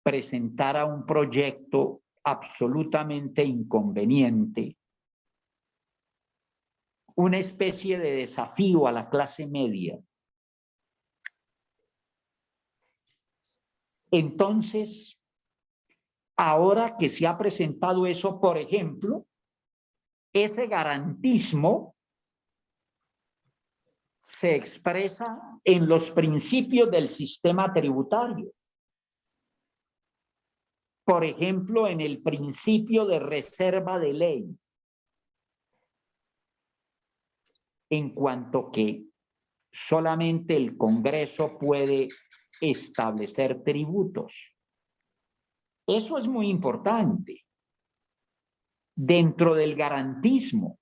presentara un proyecto absolutamente inconveniente, una especie de desafío a la clase media. Entonces, ahora que se ha presentado eso, por ejemplo, ese garantismo se expresa en los principios del sistema tributario. Por ejemplo, en el principio de reserva de ley, en cuanto que solamente el Congreso puede establecer tributos. Eso es muy importante. Dentro del garantismo.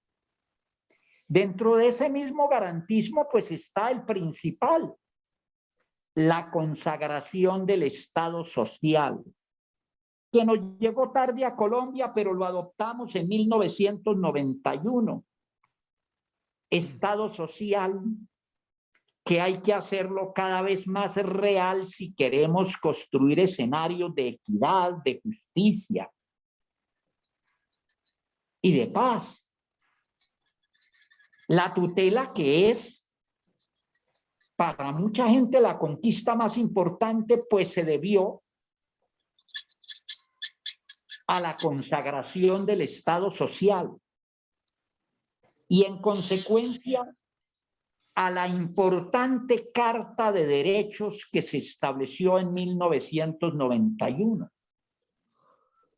Dentro de ese mismo garantismo, pues está el principal, la consagración del Estado social, que nos llegó tarde a Colombia, pero lo adoptamos en 1991. Estado social que hay que hacerlo cada vez más real si queremos construir escenarios de equidad, de justicia y de paz. La tutela, que es para mucha gente la conquista más importante, pues se debió a la consagración del Estado social y en consecuencia a la importante Carta de Derechos que se estableció en 1991.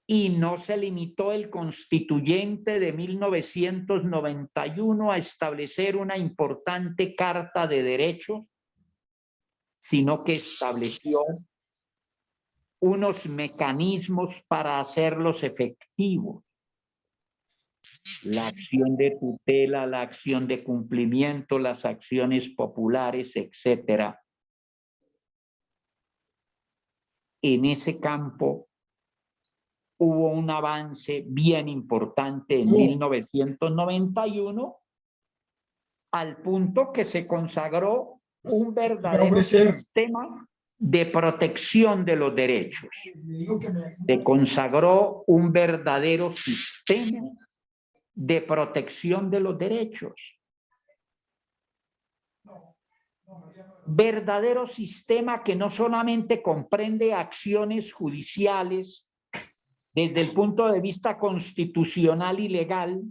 Y no se limitó el constituyente de 1991 a establecer una importante Carta de Derechos, sino que estableció unos mecanismos para hacerlos efectivos. La acción de tutela, la acción de cumplimiento, las acciones populares, etcétera. En ese campo hubo un avance bien importante en 1991, al punto que se consagró un verdadero sistema de protección de los derechos. Se consagró un verdadero sistema de protección de los derechos. Verdadero sistema que no solamente comprende acciones judiciales desde el punto de vista constitucional y legal,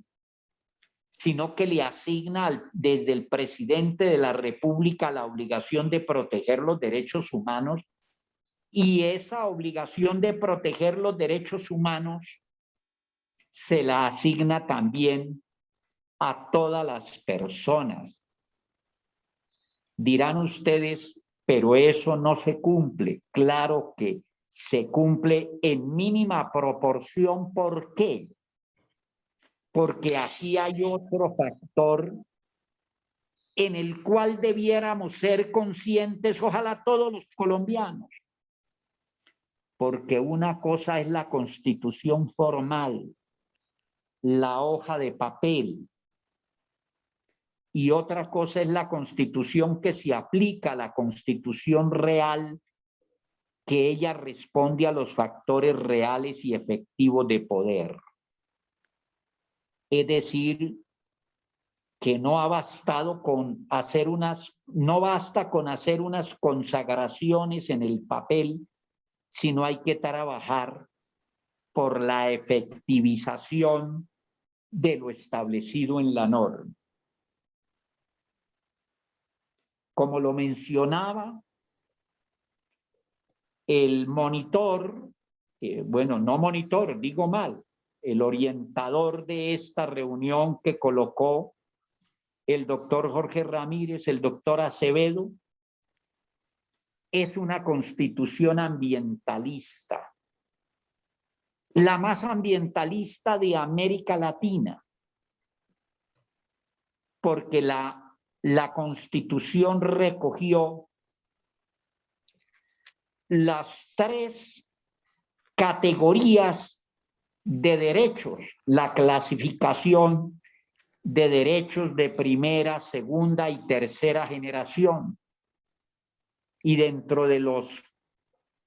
sino que le asigna desde el presidente de la República la obligación de proteger los derechos humanos, y esa obligación de proteger los derechos humanos se la asigna también a todas las personas. Dirán ustedes, pero eso no se cumple. Claro que se cumple en mínima proporción. ¿Por qué? Porque aquí hay otro factor en el cual debiéramos ser conscientes, ojalá todos los colombianos, porque una cosa es la constitución formal la hoja de papel. Y otra cosa es la Constitución que se aplica, la Constitución real, que ella responde a los factores reales y efectivos de poder. Es decir, que no ha bastado con hacer no basta con hacer unas consagraciones en el papel, sino hay que trabajar por la efectivización de lo establecido en la norma. Como lo mencionaba, el monitor, bueno, no monitor, digo mal, el orientador de esta reunión que colocó el doctor Jorge Ramírez, el doctor Acevedo, es una constitución ambientalista, la más ambientalista de América Latina, porque la Constitución recogió las 3 categorías de derechos, la clasificación de derechos de primera, segunda y tercera generación. Y dentro de los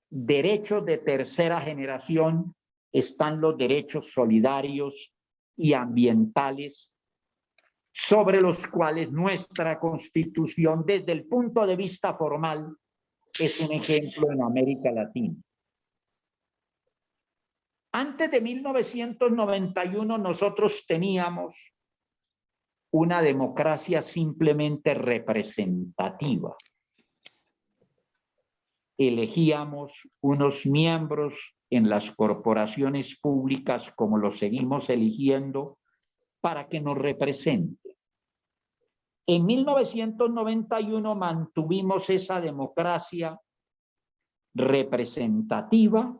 derechos de tercera generación están los derechos solidarios y ambientales, sobre los cuales nuestra Constitución, desde el punto de vista formal, es un ejemplo en América Latina. Antes de 1991 nosotros teníamos una democracia simplemente representativa. Elegíamos unos miembros en las corporaciones públicas, como los seguimos eligiendo, para que nos representen. En 1991 mantuvimos esa democracia representativa,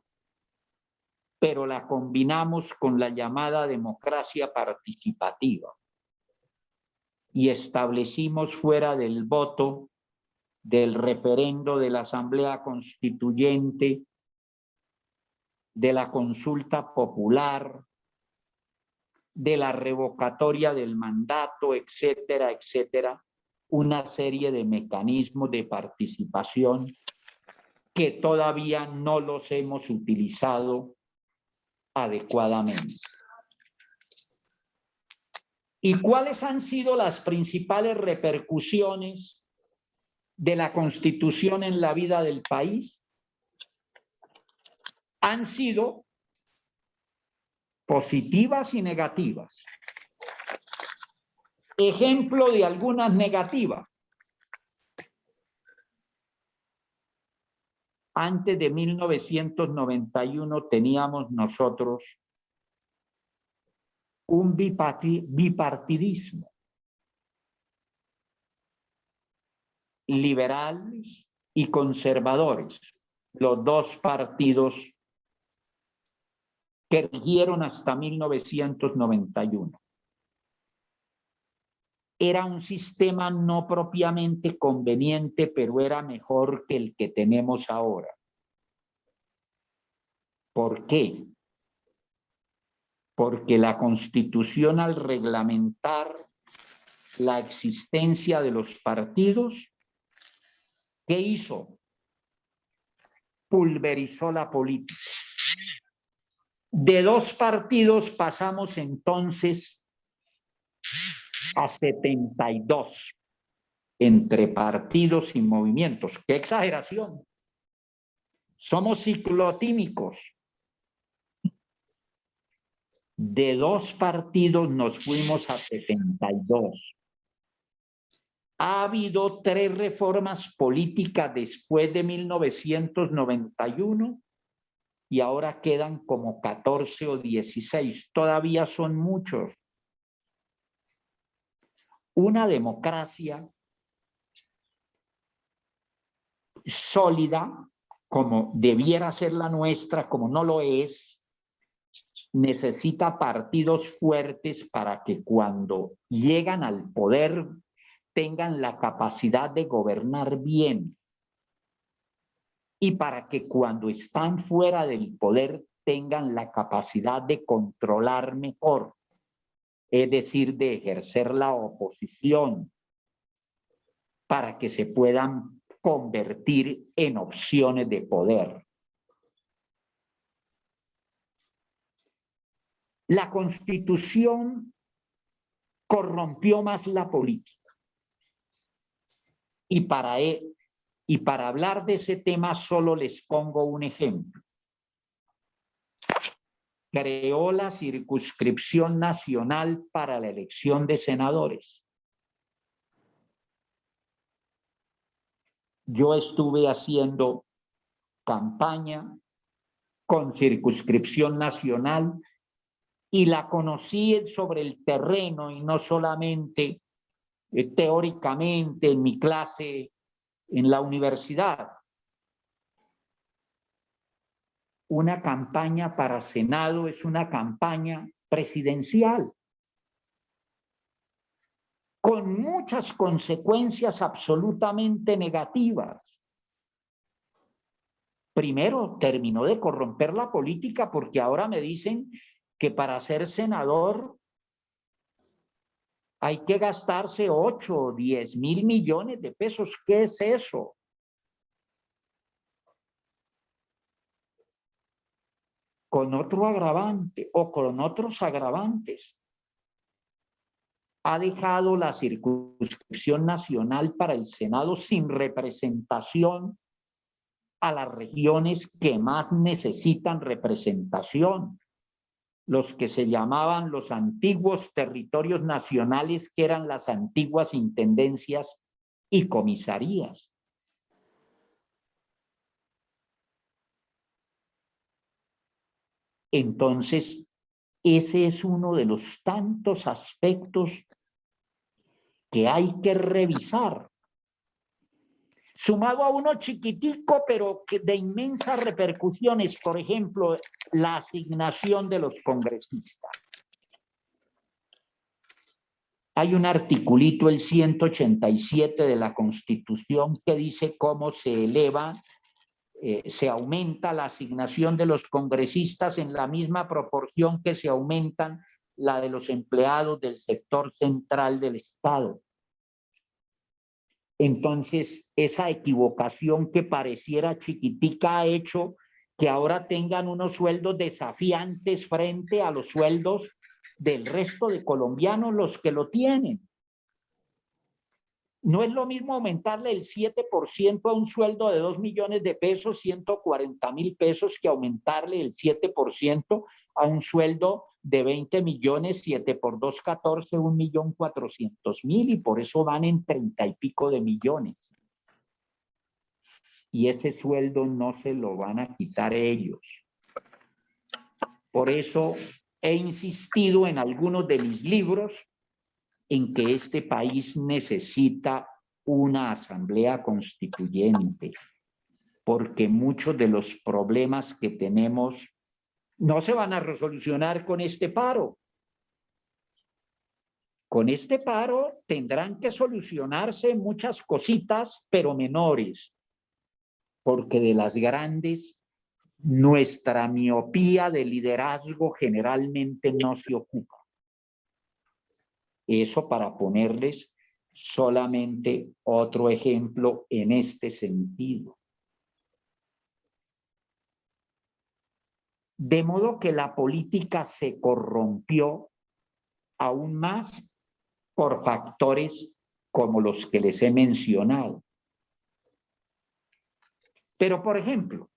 pero la combinamos con la llamada democracia participativa y establecimos fuera del voto, del referendo de la Asamblea Constituyente, de la consulta popular, de la revocatoria del mandato, etcétera, etcétera, una serie de mecanismos de participación que todavía no los hemos utilizado adecuadamente. ¿Y cuáles han sido las principales repercusiones de la Constitución en la vida del país? Han sido positivas y negativas. Ejemplo de algunas negativas. Antes de 1991 teníamos nosotros un bipartidismo. Liberales y conservadores, los 2 partidos que rigieron hasta 1991. Era un sistema no propiamente conveniente, pero era mejor que el que tenemos ahora. ¿Por qué? Porque la Constitución, al reglamentar la existencia de los partidos, ¿qué hizo? Pulverizó la política. De 2 partidos pasamos entonces a 72 entre partidos y movimientos. ¡Qué exageración! Somos ciclotímicos. De 2 partidos nos fuimos a 72. Ha habido 3 reformas políticas después de 1991 y ahora quedan como 14 o 16. Todavía son muchos. Una democracia sólida, como debiera ser la nuestra, como no lo es, necesita partidos fuertes para que cuando llegan al poder tengan la capacidad de gobernar bien y para que cuando están fuera del poder tengan la capacidad de controlar mejor. es decir, de ejercer la oposición para que se puedan convertir en opciones de poder. La Constitución corrompió más la política. Y para hablar de ese tema solo les pongo un ejemplo. Creó la circunscripción nacional para la elección de senadores. Yo estuve haciendo campaña con circunscripción nacional y la conocí sobre el terreno y no solamente teóricamente en mi clase en la universidad. Una campaña para Senado es una campaña presidencial con muchas consecuencias absolutamente negativas. Primero, terminó de corromper la política porque ahora me dicen que para ser senador hay que gastarse 8 o 10 mil millones de pesos. ¿Qué es eso? Con otro agravante o con otros agravantes. Ha dejado la circunscripción nacional para el Senado sin representación a las regiones que más necesitan representación. Los que se llamaban los antiguos territorios nacionales, que eran las antiguas intendencias y comisarías. Entonces, ese es uno de los tantos aspectos que hay que revisar. Sumado a uno chiquitico, pero que de inmensas repercusiones, por ejemplo, la asignación de los congresistas. Hay un articulito, el 187 de la Constitución, que dice cómo se eleva, se aumenta la asignación de los congresistas en la misma proporción que se aumentan la de los empleados del sector central del Estado. Entonces, esa equivocación que pareciera chiquitica ha hecho que ahora tengan unos sueldos desafiantes frente a los sueldos del resto de colombianos, los que lo tienen. No es lo mismo aumentarle el 7% a un sueldo de 2 millones de pesos, 140.000 pesos, que aumentarle el 7% a un sueldo de 20 millones, 7 por 2, 14, 1.400.000, y por eso van en 30 y pico de millones. Y ese sueldo no se lo van a quitar ellos. Por eso he insistido en algunos de mis libros en que este país necesita una asamblea constituyente, porque muchos de los problemas que tenemos no se van a resolucionar con este paro. Con este paro tendrán que solucionarse muchas cositas, pero menores, porque de las grandes, nuestra miopía de liderazgo generalmente no se ocupa. Eso para ponerles solamente otro ejemplo en este sentido. De modo que la política se corrompió aún más por factores como los que les he mencionado. Pero, por ejemplo,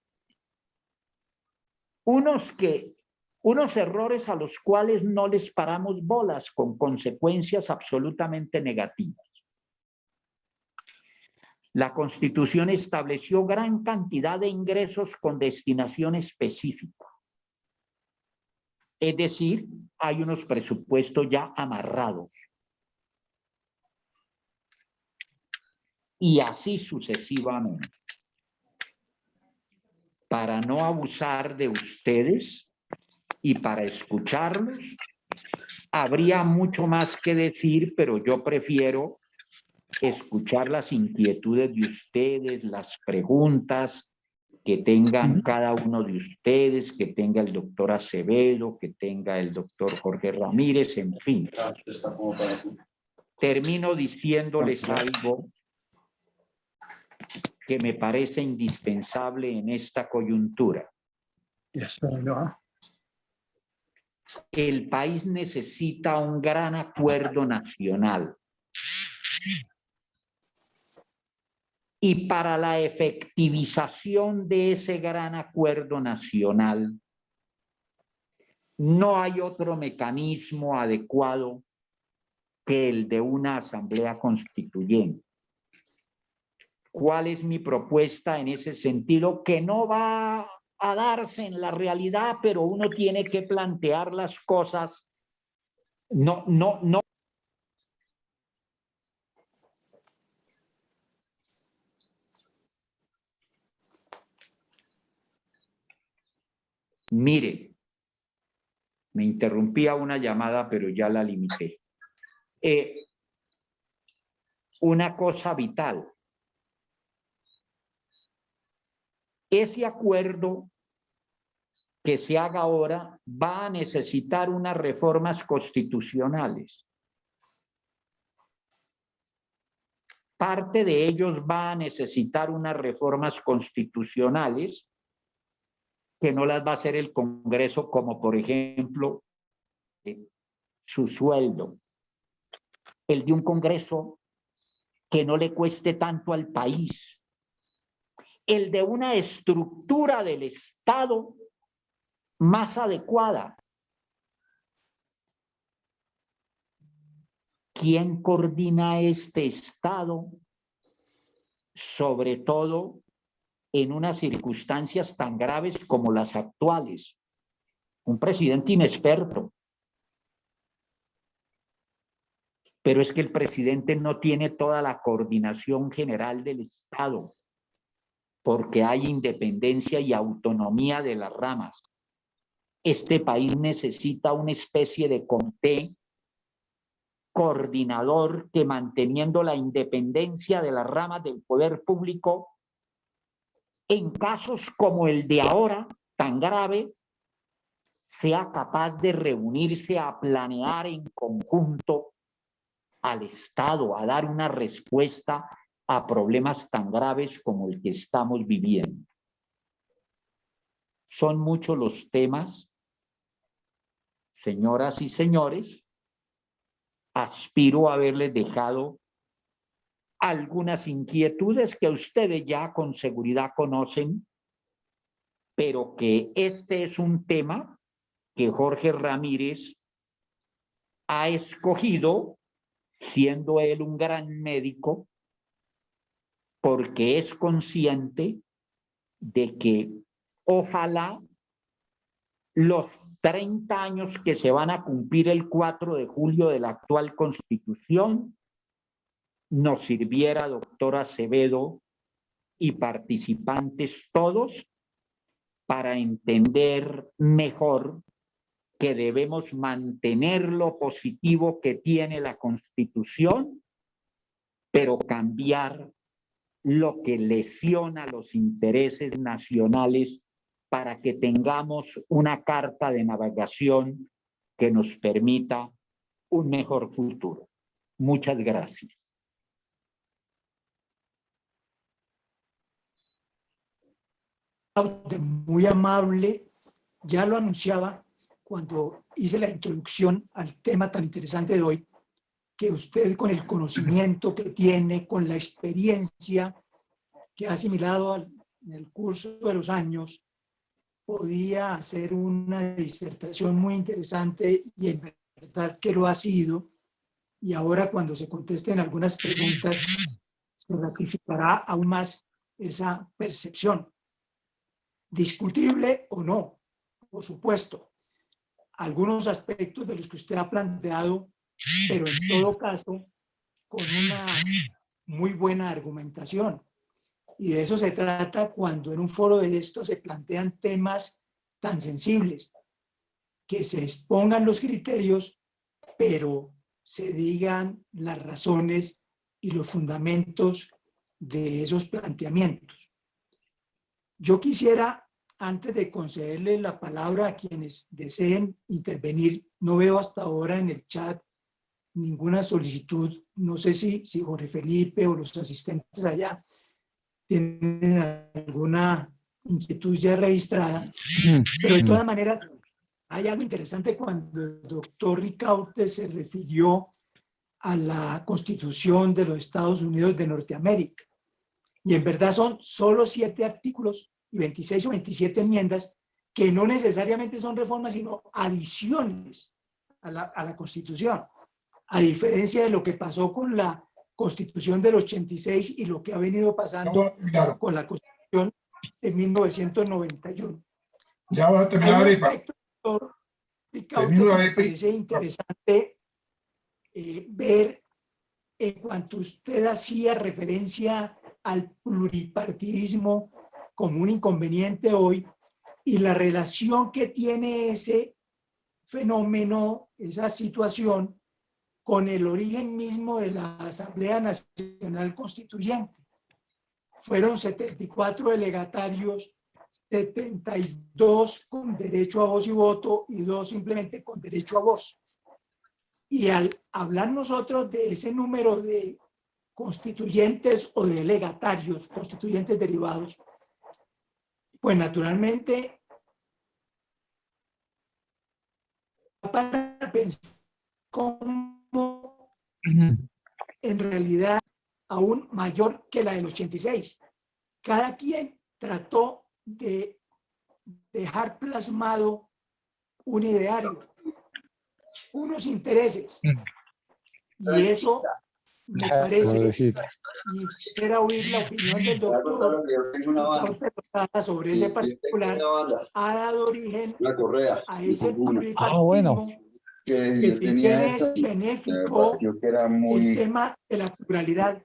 unos errores a los cuales no les paramos bolas, con consecuencias absolutamente negativas. La Constitución estableció gran cantidad de ingresos con destinación específica. Es decir, hay unos presupuestos ya amarrados. Y así sucesivamente. Para no abusar de ustedes y para escucharlos, habría mucho más que decir, pero yo prefiero escuchar las inquietudes de ustedes, las preguntas, que tengan cada uno de ustedes, que tenga el doctor Acevedo, que tenga el doctor Jorge Ramírez, en fin. Termino diciéndoles algo que me parece indispensable en esta coyuntura. El país necesita un gran acuerdo nacional. Y para la efectivización de ese gran acuerdo nacional, no hay otro mecanismo adecuado que el de una asamblea constituyente. ¿Cuál es mi propuesta en ese sentido? Que no va a darse en la realidad, pero uno tiene que plantear las cosas. No. Mire, me interrumpía una llamada, pero ya la limité. Una cosa vital. Ese acuerdo que se haga ahora va a necesitar unas reformas constitucionales. Parte de ellos va a necesitar unas reformas constitucionales que no las va a hacer el Congreso, como por ejemplo su sueldo. El de un Congreso que no le cueste tanto al país. El de una estructura del Estado más adecuada. ¿Quién coordina este Estado? Sobre todo en unas circunstancias tan graves como las actuales. Un presidente inexperto. Pero es que el presidente no tiene toda la coordinación general del Estado, porque hay independencia y autonomía de las ramas. Este país necesita una especie de comité coordinador que, manteniendo la independencia de las ramas del poder público, en casos como el de ahora, tan grave, sea capaz de reunirse a planear en conjunto al Estado, a dar una respuesta a problemas tan graves como el que estamos viviendo. Son muchos los temas, señoras y señores. Aspiro a haberles dejado algunas inquietudes que ustedes ya con seguridad conocen, pero que este es un tema que Jorge Ramírez ha escogido, siendo él un gran médico, porque es consciente de que ojalá los 30 años que se van a cumplir el 4 de julio de la actual Constitución nos sirviera, doctor Acevedo y participantes todos, para entender mejor que debemos mantener lo positivo que tiene la Constitución, pero cambiar lo que lesiona los intereses nacionales para que tengamos una carta de navegación que nos permita un mejor futuro. Muchas gracias. Muy amable, ya lo anunciaba cuando hice la introducción al tema tan interesante de hoy, que usted, con el conocimiento que tiene, con la experiencia que ha asimilado en el curso de los años, podía hacer una disertación muy interesante, y en verdad que lo ha sido. Y ahora, cuando se contesten algunas preguntas, se ratificará aún más esa percepción. Discutible o no, por supuesto, algunos aspectos de los que usted ha planteado, pero en todo caso con una muy buena argumentación. Y de eso se trata cuando en un foro de estos se plantean temas tan sensibles, que se expongan los criterios, pero se digan las razones y los fundamentos de esos planteamientos. Yo quisiera, antes de concederle la palabra a quienes deseen intervenir, no veo hasta ahora en el chat ninguna solicitud. No sé si Jorge Felipe o los asistentes allá tienen alguna inquietud ya registrada, pero de todas maneras hay algo interesante cuando el doctor Ricaurte se refirió a la Constitución de los Estados Unidos de Norteamérica. Y en verdad son solo 7 artículos y 26 o 27 enmiendas que no necesariamente son reformas, sino adiciones a la Constitución. A diferencia de lo que pasó con la Constitución del 86 y lo que ha venido pasando con la Constitución de 1991. Ya va a terminar. Hay un aspecto, doctor Ricaurte, que me parece interesante ver en cuanto usted hacía referencia al pluripartidismo como un inconveniente hoy y la relación que tiene ese fenómeno, esa situación, con el origen mismo de la Asamblea Nacional Constituyente. Fueron 74 delegatarios, 72 con derecho a voz y voto y 2 simplemente con derecho a voz. Y al hablar nosotros de ese número de constituyentes o delegatarios, constituyentes derivados, pues naturalmente para pensar cómo en realidad aún mayor que la del 86. Cada quien trató de dejar plasmado un ideario, unos intereses, y eso me parece, y quisiera oír la opinión del doctor sobre ese particular, ha dado origen a ese pluripartismo que si bien es benéfico, el tema de la pluralidad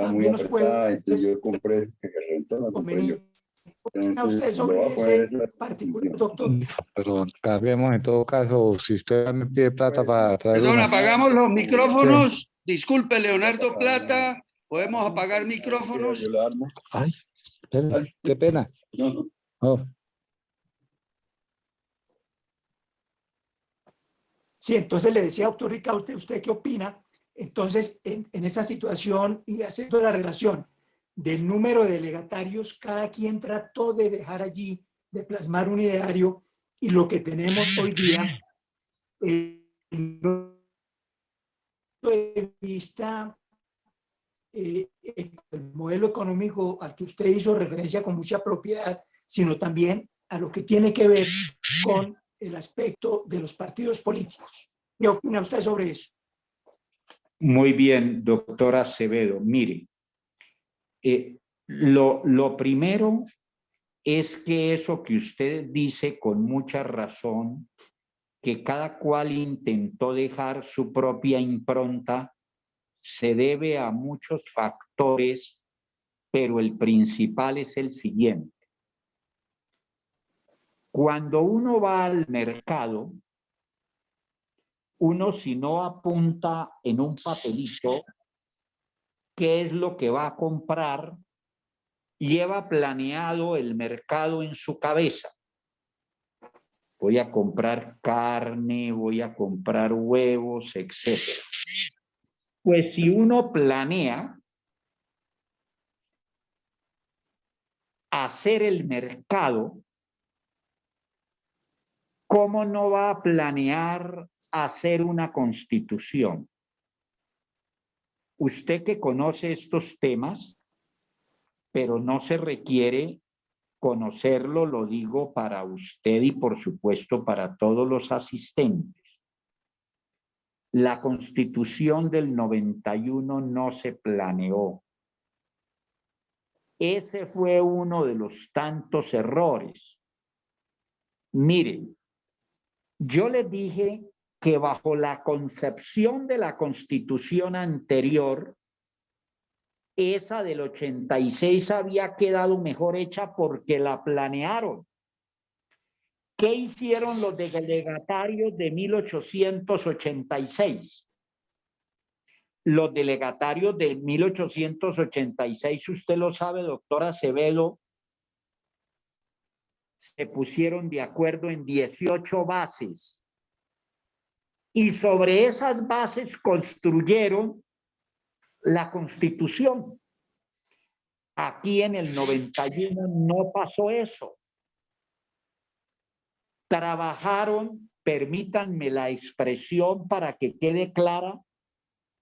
también nos puede convenir. ¿Qué opina usted sobre ese particular, doctor? Pero cambiemos en todo caso, si usted me pide plata para traer Perdón, unas... apagamos los micrófonos. Sí. Disculpe, Leonardo Plata. ¿Podemos apagar micrófonos? Ay, qué pena. Oh. Sí, entonces le decía, doctor Ricaurte, ¿usted qué opina? Entonces, en esa situación y haciendo la relación del número de delegatarios, cada quien trató de dejar allí, de plasmar un ideario, y lo que tenemos hoy día, de vista, el modelo económico al que usted hizo referencia con mucha propiedad, sino también a lo que tiene que ver con el aspecto de los partidos políticos. ¿Qué opina usted sobre eso? Muy bien, doctora Acevedo. Mire, lo primero es que eso que usted dice con mucha razón, que cada cual intentó dejar su propia impronta, se debe a muchos factores, pero el principal es el siguiente. Cuando uno va al mercado, uno si no apunta en un papelito qué es lo que va a comprar, lleva planeado el mercado en su cabeza. Voy a comprar carne, voy a comprar huevos, etc. Pues si uno planea hacer el mercado, ¿cómo no va a planear hacer una constitución? Usted que conoce estos temas, pero no se requiere conocerlo, lo digo para usted y por supuesto para todos los asistentes. La Constitución del 91 no se planeó. Ese fue uno de los tantos errores. Miren, yo les dije que bajo la concepción de la Constitución anterior, esa del 86 había quedado mejor hecha porque la planearon. ¿Qué hicieron los delegatarios de 1886? Los delegatarios de 1886, usted lo sabe, doctora Acevedo, se pusieron de acuerdo en 18 bases. Y sobre esas bases construyeron la Constitución. Aquí en el 91 no pasó eso. Trabajaron, permítanme la expresión para que quede clara,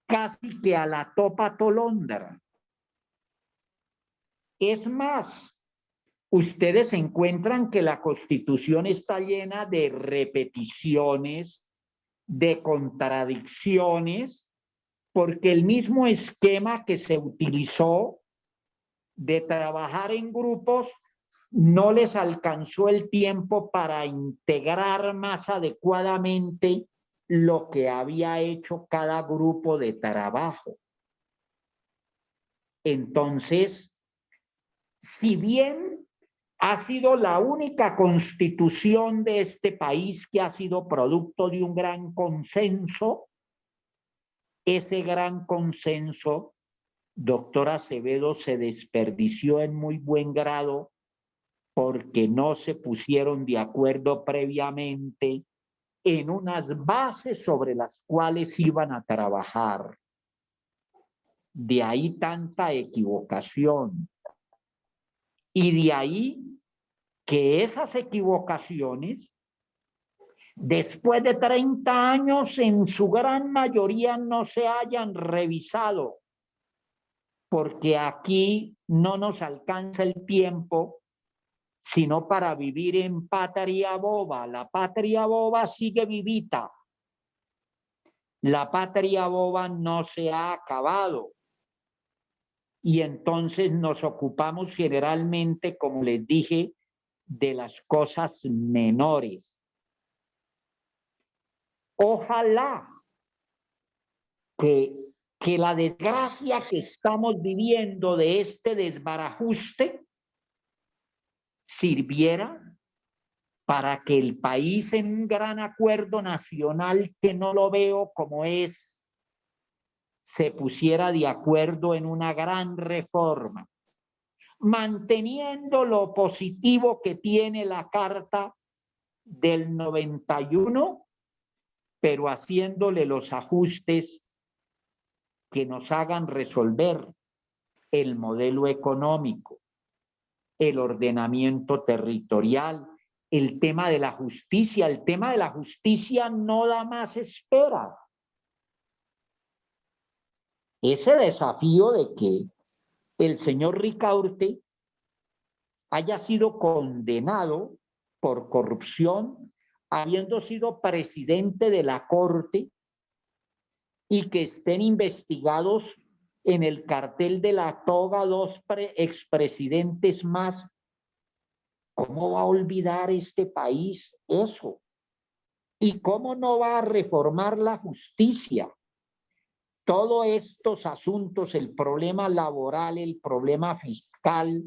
casi que a la topa tolondra. Es más, ustedes encuentran que la Constitución está llena de repeticiones, de contradicciones, porque el mismo esquema que se utilizó de trabajar en grupos no les alcanzó el tiempo para integrar más adecuadamente lo que había hecho cada grupo de trabajo. Entonces, si bien ha sido la única constitución de este país que ha sido producto de un gran consenso, ese gran consenso, doctor Acevedo, se desperdició en muy buen grado porque no se pusieron de acuerdo previamente en unas bases sobre las cuales iban a trabajar. De ahí tanta equivocación. Y de ahí que esas equivocaciones, después de 30 años, en su gran mayoría no se hayan revisado, porque aquí no nos alcanza el tiempo sino para vivir en patria boba. La patria boba sigue vivita. La patria boba no se ha acabado. Y entonces nos ocupamos generalmente, como les dije, de las cosas menores. Ojalá que la desgracia que estamos viviendo de este desbarajuste sirviera para que el país, en un gran acuerdo nacional que no lo veo como es, se pusiera de acuerdo en una gran reforma, manteniendo lo positivo que tiene la Carta del 91, pero haciéndole los ajustes que nos hagan resolver el modelo económico, el ordenamiento territorial, el tema de la justicia. El tema de la justicia no da más espera. Ese desafío de que el señor Ricaurte haya sido condenado por corrupción, habiendo sido presidente de la Corte, y que estén investigados en el cartel de la toga 2 expresidentes más. ¿Cómo va a olvidar este país eso? ¿Y cómo no va a reformar la justicia? Todos estos asuntos, el problema laboral, el problema fiscal,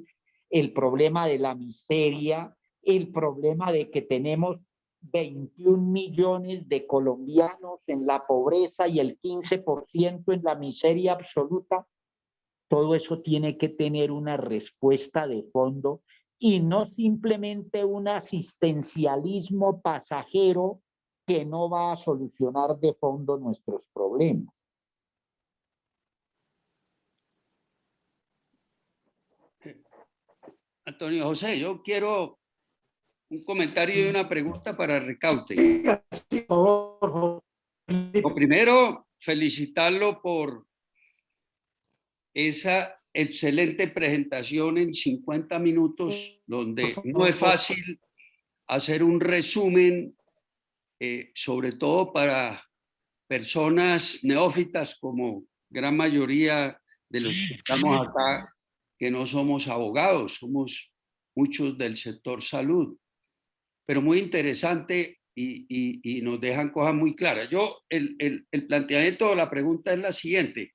el problema de la miseria, el problema de que tenemos 21 millones de colombianos en la pobreza y el 15% en la miseria absoluta, todo eso tiene que tener una respuesta de fondo y no simplemente un asistencialismo pasajero que no va a solucionar de fondo nuestros problemas. Antonio José, yo quiero un comentario y una pregunta para Ricaurte. Por favor. Lo primero, felicitarlo por esa excelente presentación en 50 minutos, donde no es fácil hacer un resumen, sobre todo para personas neófitas como gran mayoría de los que estamos acá, que no somos abogados, somos muchos del sector salud. Pero muy interesante y nos dejan cosas muy claras. Yo, el planteamiento de la pregunta es la siguiente.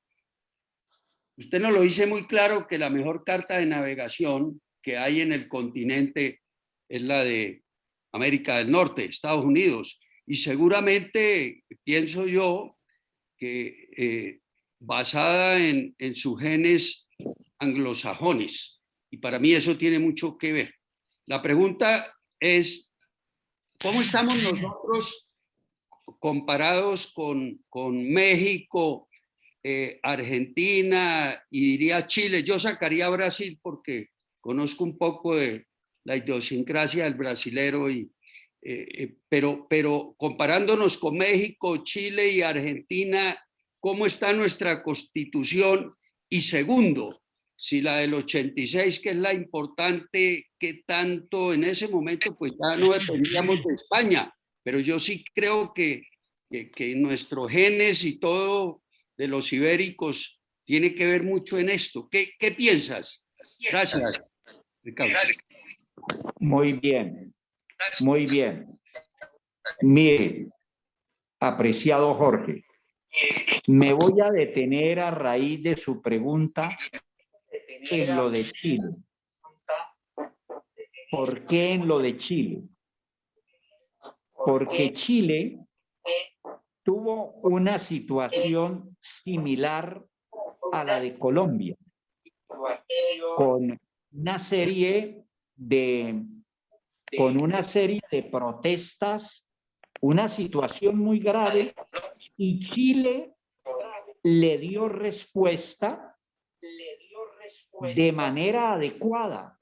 Usted nos lo dice muy claro que la mejor carta de navegación que hay en el continente es la de América del Norte, Estados Unidos. Y seguramente, pienso yo, que basada en sus genes anglosajones. Y para mí eso tiene mucho que ver. La pregunta es cómo estamos nosotros comparados con México, Argentina y diría Chile. Yo sacaría Brasil porque conozco un poco de la idiosincrasia del brasilero, pero comparándonos con México, Chile y Argentina, ¿cómo está nuestra constitución? Y segundo, si la del 86, que es la importante, ¿qué tanto en ese momento? Pues ya no dependíamos de España, pero yo sí creo que nuestros genes y todo de los ibéricos tiene que ver mucho en esto. ¿Qué piensas? Gracias, Ricardo. Muy bien, muy bien. Mire, apreciado Jorge, me voy a detener a raíz de su pregunta en lo de Chile. ¿Por qué en lo de Chile? Porque Chile tuvo una situación similar a la de Colombia, con una serie de protestas, una situación muy grave, y Chile le dio respuesta de manera adecuada.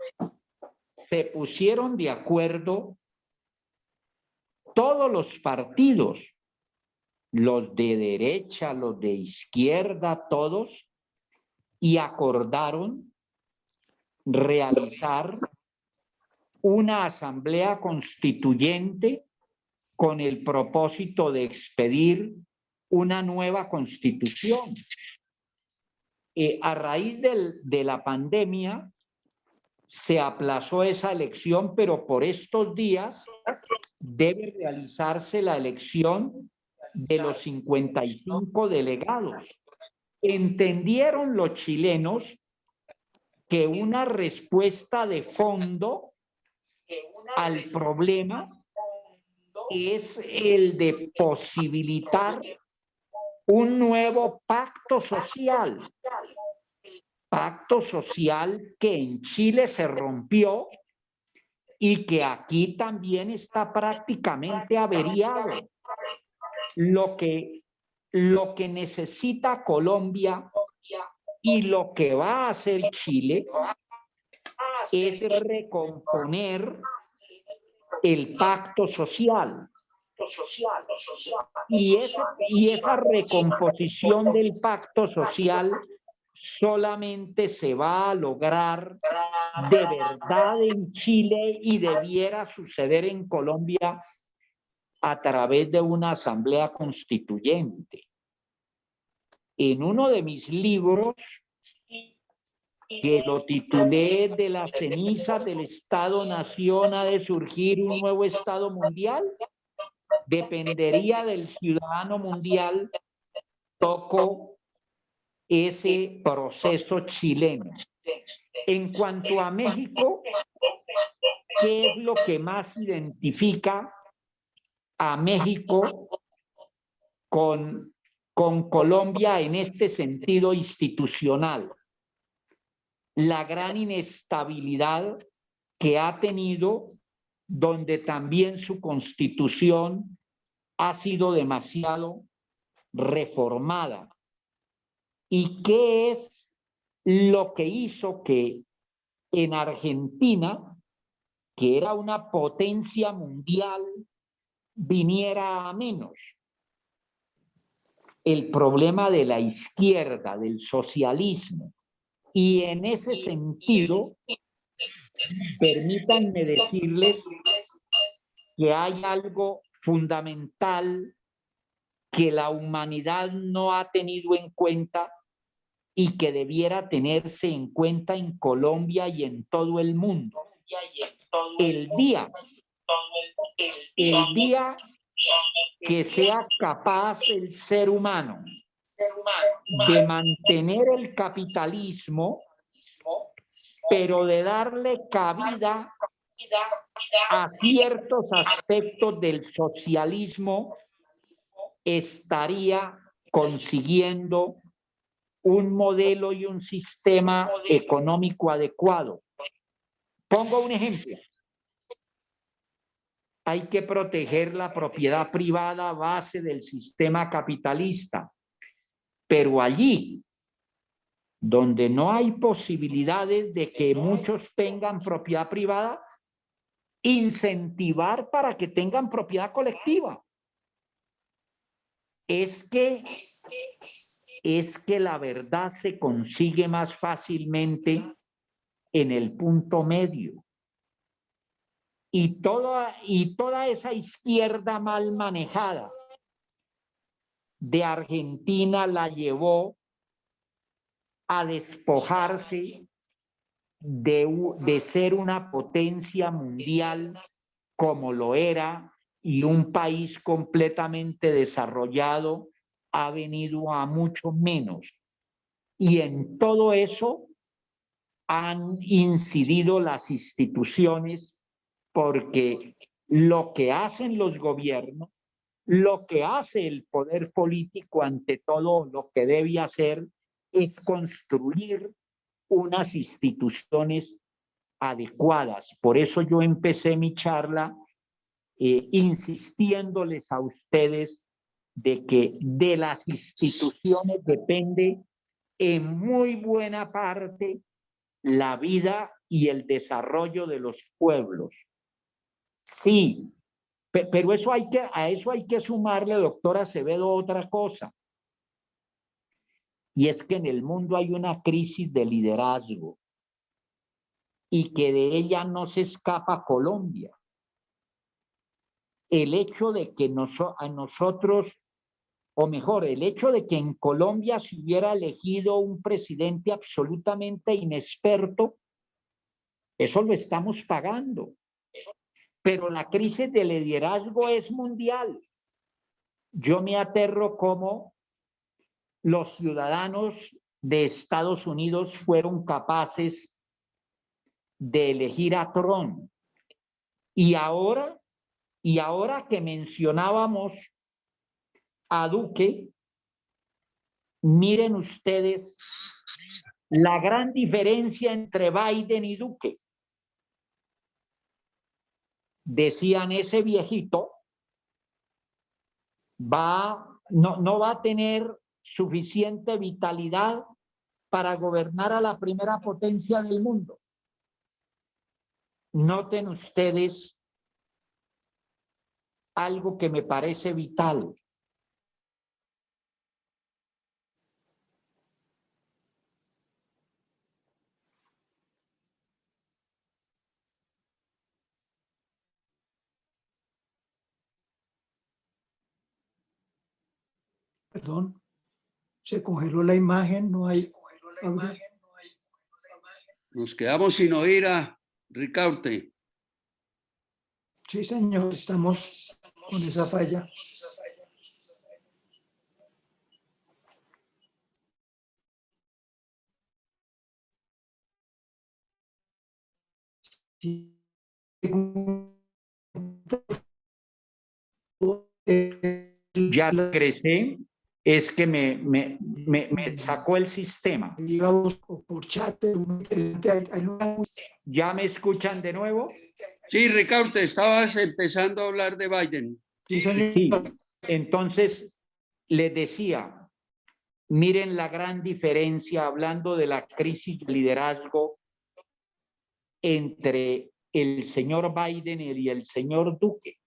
Se pusieron de acuerdo todos los partidos, los de derecha, los de izquierda, todos, y acordaron realizar una asamblea constituyente con el propósito de expedir una nueva constitución. A raíz de la pandemia se aplazó esa elección, pero por estos días debe realizarse la elección de los 55 delegados. Entendieron los chilenos que una respuesta de fondo al problema es el de posibilitar un nuevo pacto social que en Chile se rompió y que aquí también está prácticamente averiado. Lo que necesita Colombia y lo que va a hacer Chile es recomponer el pacto social. Y esa recomposición del pacto social solamente se va a lograr de verdad en Chile y debiera suceder en Colombia a través de una asamblea constituyente. En uno de mis libros, que lo titulé "De las cenizas del Estado-Nación ha de surgir un nuevo Estado mundial", dependería del ciudadano mundial, toco ese proceso chileno. En cuanto a México, ¿qué es lo que más identifica a México con Colombia en este sentido institucional? La gran inestabilidad que ha tenido, donde también su constitución ha sido demasiado reformada. ¿Y qué es lo que hizo que en Argentina, que era una potencia mundial, viniera a menos? El problema de la izquierda, del socialismo. Y en ese sentido, permítanme decirles que hay algo fundamental que la humanidad no ha tenido en cuenta y que debiera tenerse en cuenta en Colombia y en todo el mundo. El día que sea capaz el ser humano de mantener el capitalismo, pero de darle cabida a ciertos aspectos del socialismo, estaría consiguiendo un modelo y un sistema económico adecuado. Pongo un ejemplo. hay que proteger la propiedad privada a base del sistema capitalista. Pero allí donde no hay posibilidades de que muchos tengan propiedad privada, incentivar para que tengan propiedad colectiva. Es que la verdad se consigue más fácilmente en el punto medio. Y toda esa izquierda mal manejada de Argentina la llevó a despojarse de ser una potencia mundial como lo era, y un país completamente desarrollado ha venido a mucho menos. Y en todo eso han incidido las instituciones, porque lo que hacen los gobiernos, lo que hace el poder político, ante todo lo que debe hacer es construir unas instituciones adecuadas. Por eso yo empecé mi charla insistiéndoles a ustedes de que de las instituciones depende en muy buena parte la vida y el desarrollo de los pueblos. Sí, pero a eso hay que sumarle, doctora Acevedo, otra cosa. Y es que en el mundo hay una crisis de liderazgo y que de ella no se escapa Colombia. El hecho de que a nosotros, o mejor, el hecho de que en Colombia se hubiera elegido un presidente absolutamente inexperto, eso lo estamos pagando. Pero la crisis de liderazgo es mundial. Yo me aterro cómo los ciudadanos de Estados Unidos fueron capaces de elegir a Trump. Y ahora que mencionábamos a Duque, miren ustedes la gran diferencia entre Biden y Duque. Decían, ese viejito no va a tener suficiente vitalidad para gobernar a la primera potencia del mundo. Noten ustedes algo que me parece vital. Perdón, se congeló la imagen, no hay audio. Nos quedamos sin oír a Ricaurte. Sí, señor, estamos con esa falla. Sí. Ya regresé, es que me sacó el sistema. Por chat. ¿Ya me escuchan de nuevo? Sí, Ricaurte, estabas empezando a hablar de Biden. Sí, señor. Sí, entonces les decía, miren la gran diferencia, hablando de la crisis de liderazgo entre el señor Biden y el señor Duque.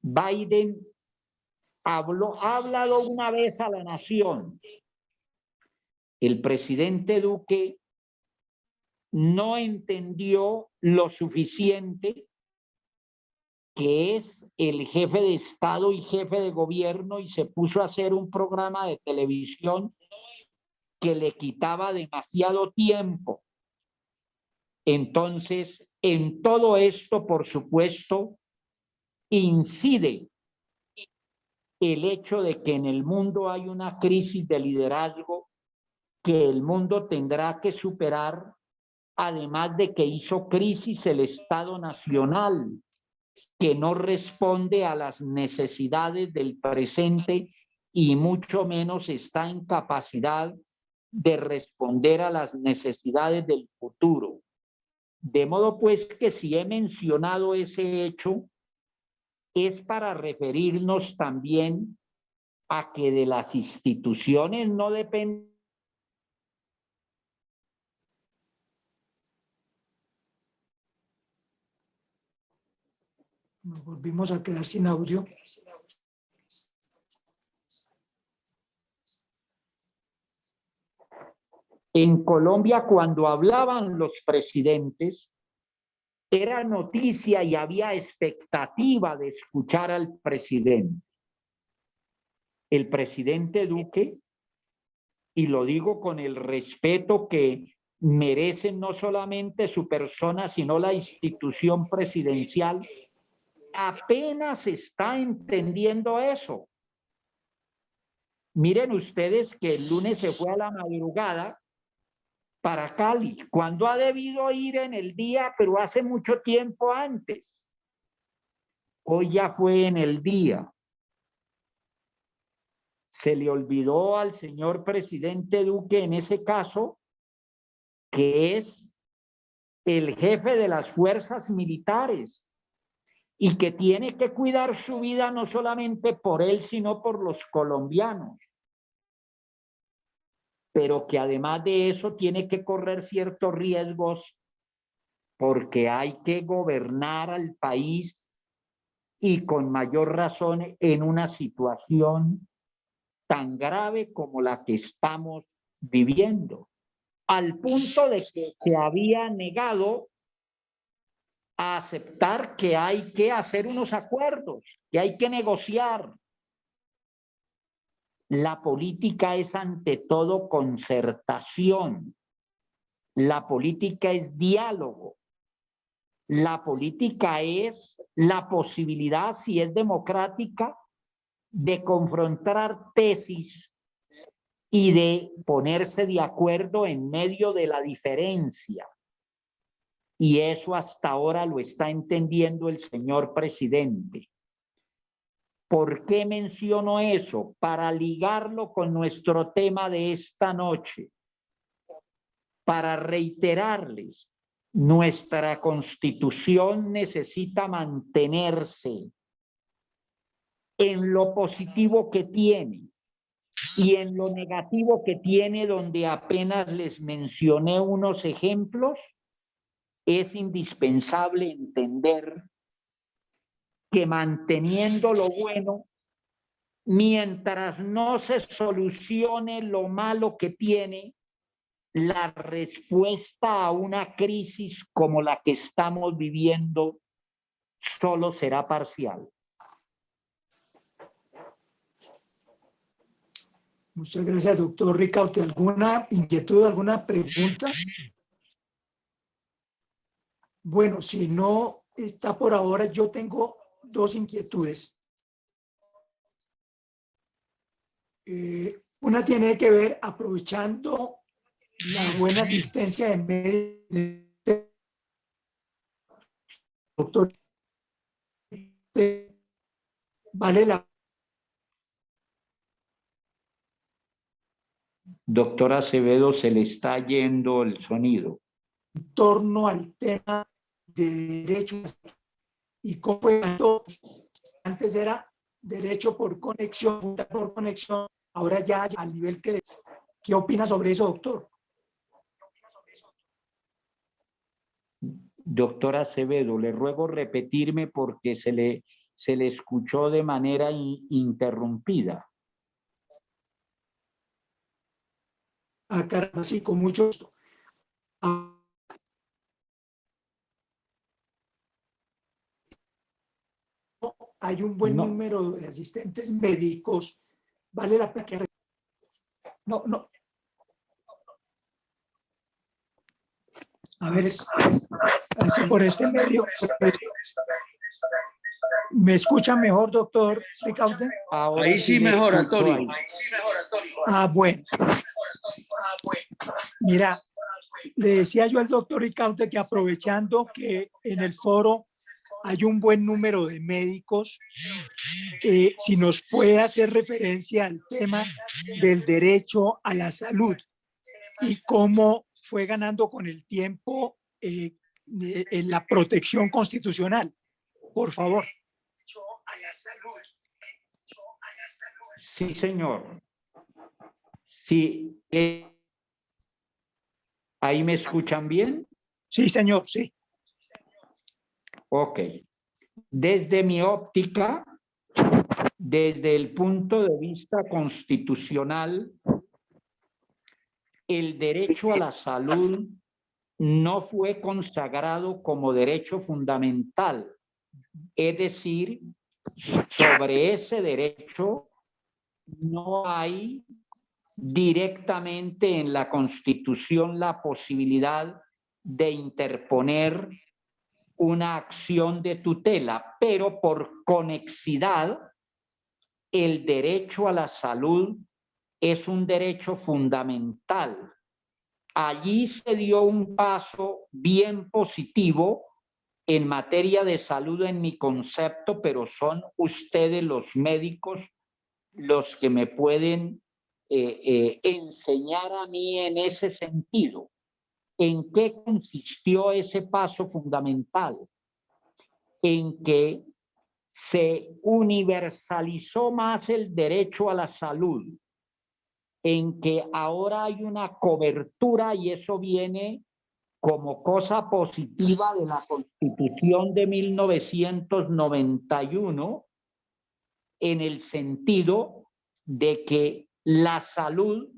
Biden ha hablado una vez a la nación. El presidente Duque no entendió lo suficiente que es el jefe de Estado y jefe de gobierno, y se puso a hacer un programa de televisión que le quitaba demasiado tiempo. Entonces, en todo esto, por supuesto, incide el hecho de que en el mundo hay una crisis de liderazgo que el mundo tendrá que superar, además de que hizo crisis el Estado Nacional, que no responde a las necesidades del presente y mucho menos está en capacidad de responder a las necesidades del futuro. De modo pues que si he mencionado ese hecho, es para referirnos también a que de las instituciones no depende. Nos volvimos a quedar sin audio. En Colombia, cuando hablaban los presidentes, era noticia y había expectativa de escuchar al presidente. El presidente Duque, y lo digo con el respeto que merece no solamente su persona, sino la institución presidencial, apenas está entendiendo eso. Miren ustedes que el lunes se fue a la madrugada para Cali, cuando ha debido ir en el día, pero hace mucho tiempo antes. Hoy ya fue en el día. Se le olvidó al señor presidente Duque en ese caso, que es el jefe de las fuerzas militares y que tiene que cuidar su vida no solamente por él, sino por los colombianos. Pero que además de eso tiene que correr ciertos riesgos porque hay que gobernar al país y con mayor razón en una situación tan grave como la que estamos viviendo, al punto de que se había negado a aceptar que hay que hacer unos acuerdos, que hay que negociar. La política es ante todo concertación. La política es diálogo. La política es la posibilidad, si es democrática, de confrontar tesis y de ponerse de acuerdo en medio de la diferencia. Y eso hasta ahora lo está entendiendo el señor presidente. ¿Por qué menciono eso? Para ligarlo con nuestro tema de esta noche. Para reiterarles, nuestra Constitución necesita mantenerse en lo positivo que tiene y en lo negativo que tiene, donde apenas les mencioné unos ejemplos. Es indispensable entender que manteniendo lo bueno, mientras no se solucione lo malo que tiene, la respuesta a una crisis como la que estamos viviendo solo será parcial. Muchas gracias, doctor Ricaurte. ¿Alguna inquietud, alguna pregunta? Bueno, si no está por ahora, yo tengo dos inquietudes. Una tiene que ver, aprovechando la buena asistencia de médicos, doctor, vale la Doctora Acevedo, se le está yendo el sonido. en torno al tema de derechos y cómo antes era derecho por conexión, ahora ya al nivel que... ¿Qué opina sobre eso, doctor? Doctora Acevedo, le ruego repetirme porque se le escuchó de manera interrumpida. Caramba, sí, con mucho gusto. Hay un buen número de asistentes médicos. Vale la pena que... No. A ver, así por este medio. ¿Me escucha mejor, doctor Ricaurte? Ahí sí mejor, Antonio. Bueno. Mira, le decía yo al doctor Ricaurte que aprovechando que en el foro hay un buen número de médicos, si nos puede hacer referencia al tema del derecho a la salud y cómo fue ganando con el tiempo en la protección constitucional. Por favor. Sí, señor. Sí. ¿Ahí me escuchan bien? Sí, señor, sí. Ok. Desde mi óptica, desde el punto de vista constitucional, el derecho a la salud no fue consagrado como derecho fundamental. Es decir, sobre ese derecho no hay directamente en la Constitución la posibilidad de interponer una acción de tutela, pero por conexidad, el derecho a la salud es un derecho fundamental. Allí se dio un paso bien positivo en materia de salud en mi concepto, pero son ustedes los médicos los que me pueden enseñar a mí en ese sentido. ¿En qué consistió ese paso fundamental? En que se universalizó más el derecho a la salud, en que ahora hay una cobertura y eso viene como cosa positiva de la Constitución de 1991, en el sentido de que la salud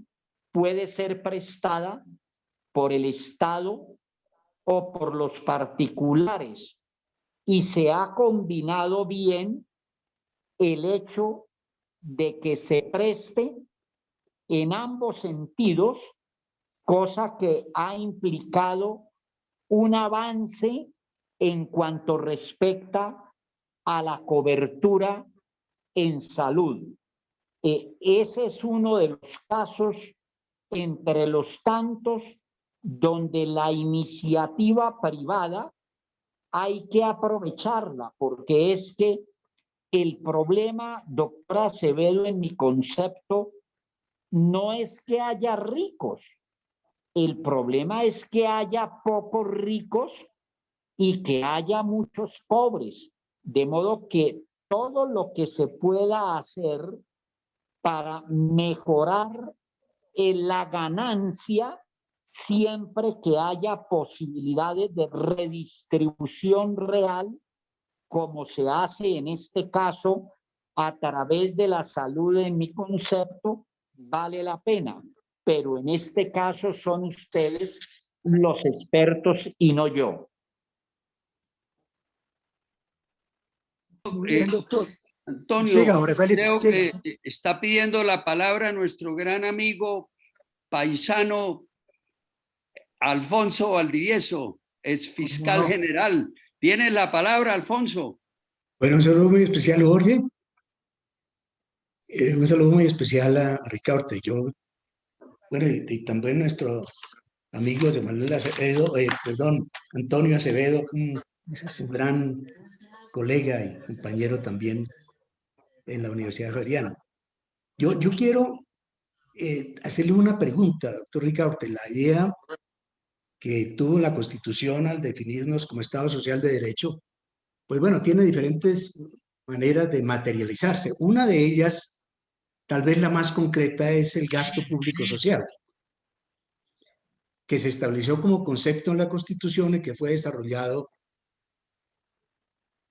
puede ser prestada por el Estado o por los particulares, y se ha combinado bien el hecho de que se preste en ambos sentidos, cosa que ha implicado un avance en cuanto respecta a la cobertura en salud. Ese es uno de los casos entre los tantos donde la iniciativa privada hay que aprovecharla, porque es que el problema, doctora Acevedo, en mi concepto, no es que haya ricos. El problema es que haya pocos ricos y que haya muchos pobres. De modo que todo lo que se pueda hacer para mejorar la ganancia, siempre que haya posibilidades de redistribución real, como se hace en este caso a través de la salud, en mi concepto, vale la pena. Pero en este caso son ustedes los expertos y no yo. Muy bien, doctor. Antonio, Siga, Jorge Felipe, creo siga. que está pidiendo la palabra nuestro gran amigo paisano Alfonso Valdivieso, es fiscal general. ¿Tienes la palabra, Alfonso? Bueno, un saludo muy especial, Jorge. Un saludo muy especial a Ricardo Ortega. Bueno, y también nuestro amigo José Manuel Acevedo, Antonio Acevedo, un gran colega y compañero también en la Universidad Javeriana. Yo quiero hacerle una pregunta, doctor Ricardo Ortega. La idea que tuvo la Constitución al definirnos como Estado Social de Derecho, pues bueno, tiene diferentes maneras de materializarse. Una de ellas, tal vez la más concreta, es el gasto público social, que se estableció como concepto en la Constitución y que fue desarrollado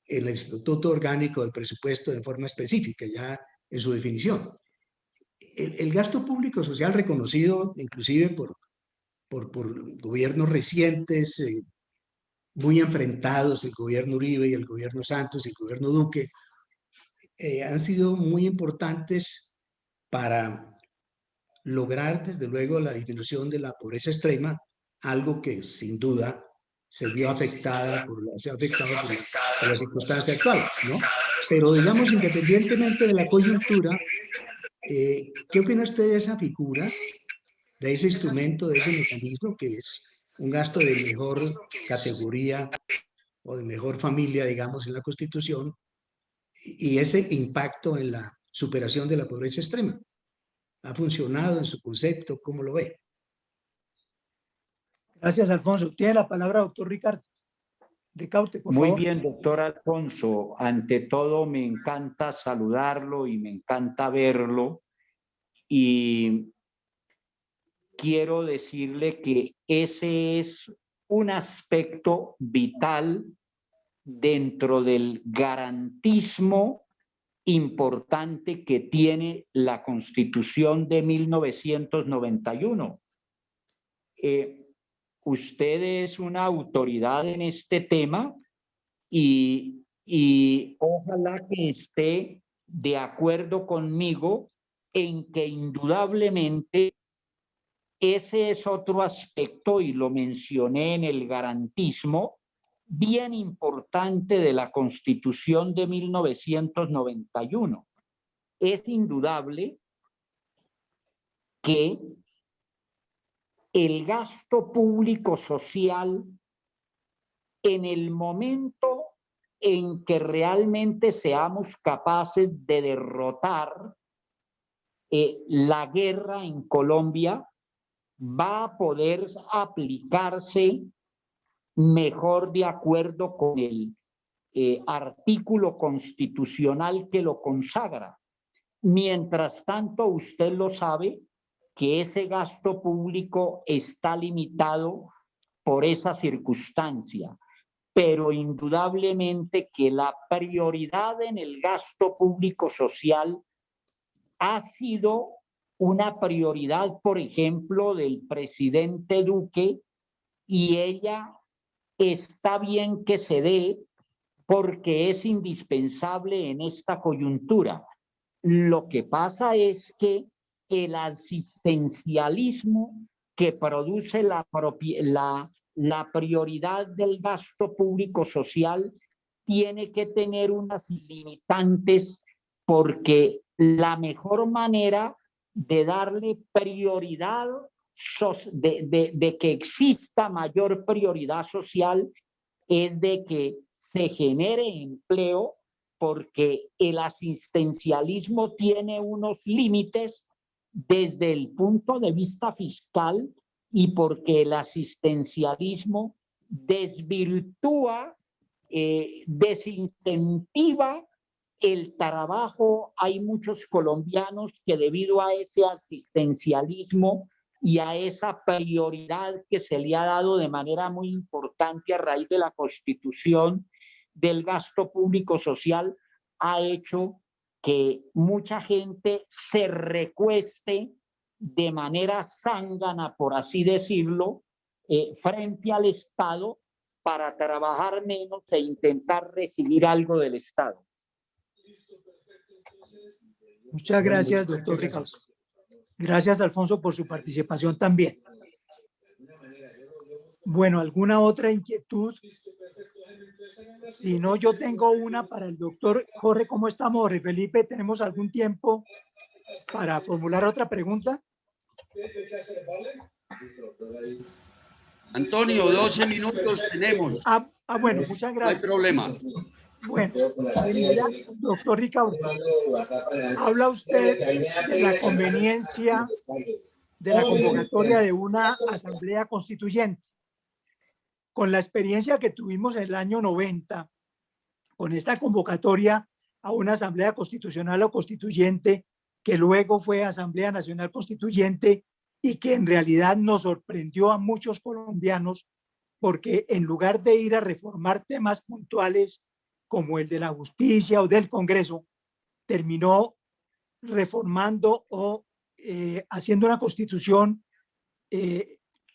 en el Estatuto Orgánico del Presupuesto de forma específica, ya en su definición. El gasto público social reconocido inclusive por gobiernos recientes, muy enfrentados, el gobierno Uribe y el gobierno Santos y el gobierno Duque, han sido muy importantes para lograr, desde luego, la disminución de la pobreza extrema, algo que sin duda se vio afectado por la circunstancia actual, ¿no? Pero digamos, independientemente de la coyuntura, ¿qué opina usted de esa figura, de ese instrumento, de ese mecanismo que es un gasto de mejor categoría o de mejor familia, digamos, en la Constitución, y ese impacto en la superación de la pobreza extrema? ¿Ha funcionado en su concepto? ¿Cómo lo ve? Gracias, Alfonso. Tiene la palabra, doctor Ricardo. Ricaurte, por Muy favor. bien, doctor Alfonso. Ante todo, me encanta saludarlo y me encanta verlo. Y quiero decirle que ese es un aspecto vital dentro del garantismo importante que tiene la Constitución de 1991. Usted es una autoridad en este tema y ojalá que esté de acuerdo conmigo en que indudablemente ese es otro aspecto, y lo mencioné en el garantismo, bien importante de la Constitución de 1991. Es indudable que el gasto público social, en el momento en que realmente seamos capaces de derrotar la guerra en Colombia, va a poder aplicarse mejor de acuerdo con el artículo constitucional que lo consagra. Mientras tanto, usted lo sabe, que ese gasto público está limitado por esa circunstancia, pero indudablemente que la prioridad en el gasto público social ha sido una prioridad, por ejemplo, del presidente Duque, y ella está bien que se dé porque es indispensable en esta coyuntura. Lo que pasa es que el asistencialismo que produce la prioridad del gasto público social tiene que tener unas limitantes, porque la mejor manera de darle prioridad, de que exista mayor prioridad social, es de que se genere empleo, porque el asistencialismo tiene unos límites desde el punto de vista fiscal, y porque el asistencialismo desvirtúa, desincentiva el trabajo. Hay muchos colombianos que, debido a ese asistencialismo y a esa prioridad que se le ha dado de manera muy importante a raíz de la Constitución del gasto público social, ha hecho que mucha gente se recueste de manera zángana, por así decirlo, frente al Estado, para trabajar menos e intentar recibir algo del Estado. Muchas gracias, doctor Ricaurte. Gracias, Alfonso, por su participación también. Bueno, ¿alguna otra inquietud? Si no, yo tengo una para el doctor Jorge. ¿Cómo estamos, Jorge Felipe? ¿Tenemos algún tiempo para formular otra pregunta? Antonio, 12 minutos tenemos. Bueno, muchas gracias. No hay problema. Bueno, mira, doctor Ricaurte, habla usted de la conveniencia de la convocatoria de una asamblea constituyente. Con la experiencia que tuvimos en el año 90, con esta convocatoria a una asamblea constitucional o constituyente, que luego fue Asamblea Nacional Constituyente, y que en realidad nos sorprendió a muchos colombianos, porque en lugar de ir a reformar temas puntuales como el de la justicia o del Congreso, terminó reformando o haciendo una constitución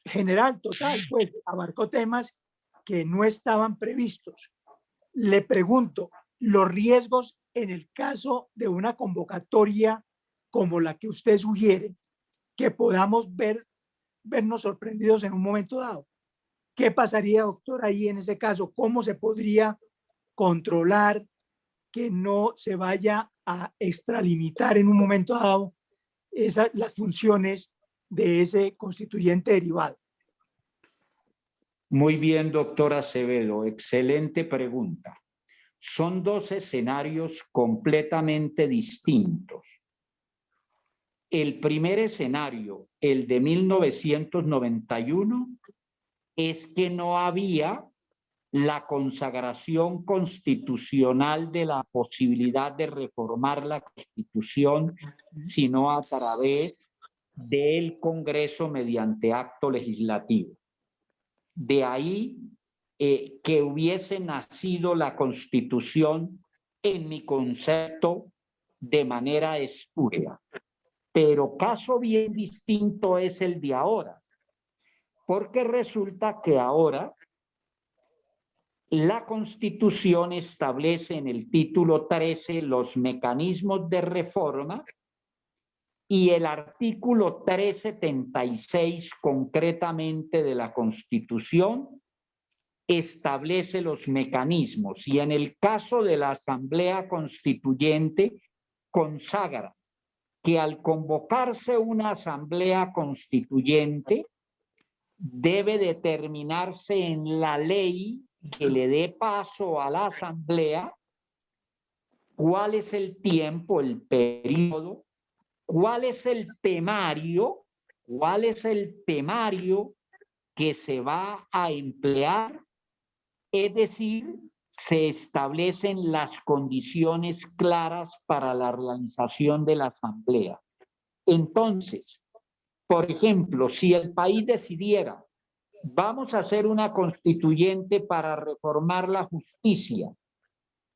general, total, pues abarcó temas que no estaban previstos. Le pregunto, los riesgos en el caso de una convocatoria como la que usted sugiere, que podamos vernos sorprendidos en un momento dado. ¿Qué pasaría, doctor, ahí en ese caso? ¿Cómo se podría controlar que no se vaya a extralimitar en un momento dado las funciones de ese constituyente derivado? Muy bien, doctor Acevedo. Excelente pregunta. Son dos escenarios completamente distintos. El primer escenario, el de 1991, es que no había la consagración constitucional de la posibilidad de reformar la Constitución, sino a través del Congreso mediante acto legislativo. De ahí que hubiese nacido la Constitución, en mi concepto, de manera espuria. Pero caso bien distinto es el de ahora, porque resulta que ahora la Constitución establece en el título 13 los mecanismos de reforma y el artículo 376 concretamente de la Constitución establece los mecanismos y en el caso de la Asamblea Constituyente consagra que al convocarse una Asamblea Constituyente debe determinarse en la ley que le dé paso a la Asamblea cuál es el tiempo, el periodo, cuál es el temario que se va a emplear, es decir, se establecen las condiciones claras para la realización de la Asamblea. Entonces, por ejemplo, si el país decidiera, vamos a hacer una constituyente para reformar la justicia,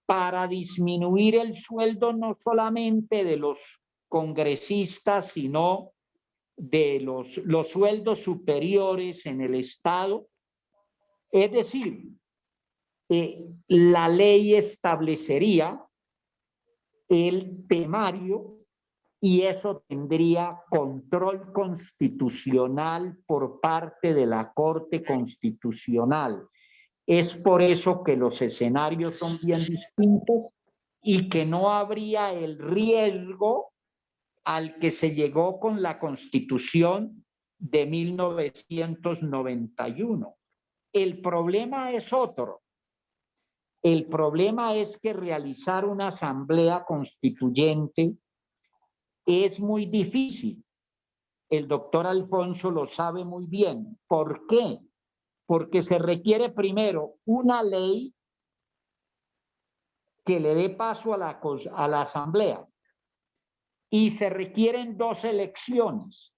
para disminuir el sueldo no solamente de los congresistas, sino de los sueldos superiores en el Estado. Es decir, la ley establecería el temario y eso tendría control constitucional por parte de la Corte Constitucional. Es por eso que los escenarios son bien distintos y que no habría el riesgo al que se llegó con la Constitución de 1991. El problema es otro. El problema es que realizar una asamblea constituyente es muy difícil. El doctor Alfonso lo sabe muy bien. ¿Por qué? Porque se requiere primero una ley que le dé paso a la asamblea. Y se requieren dos elecciones.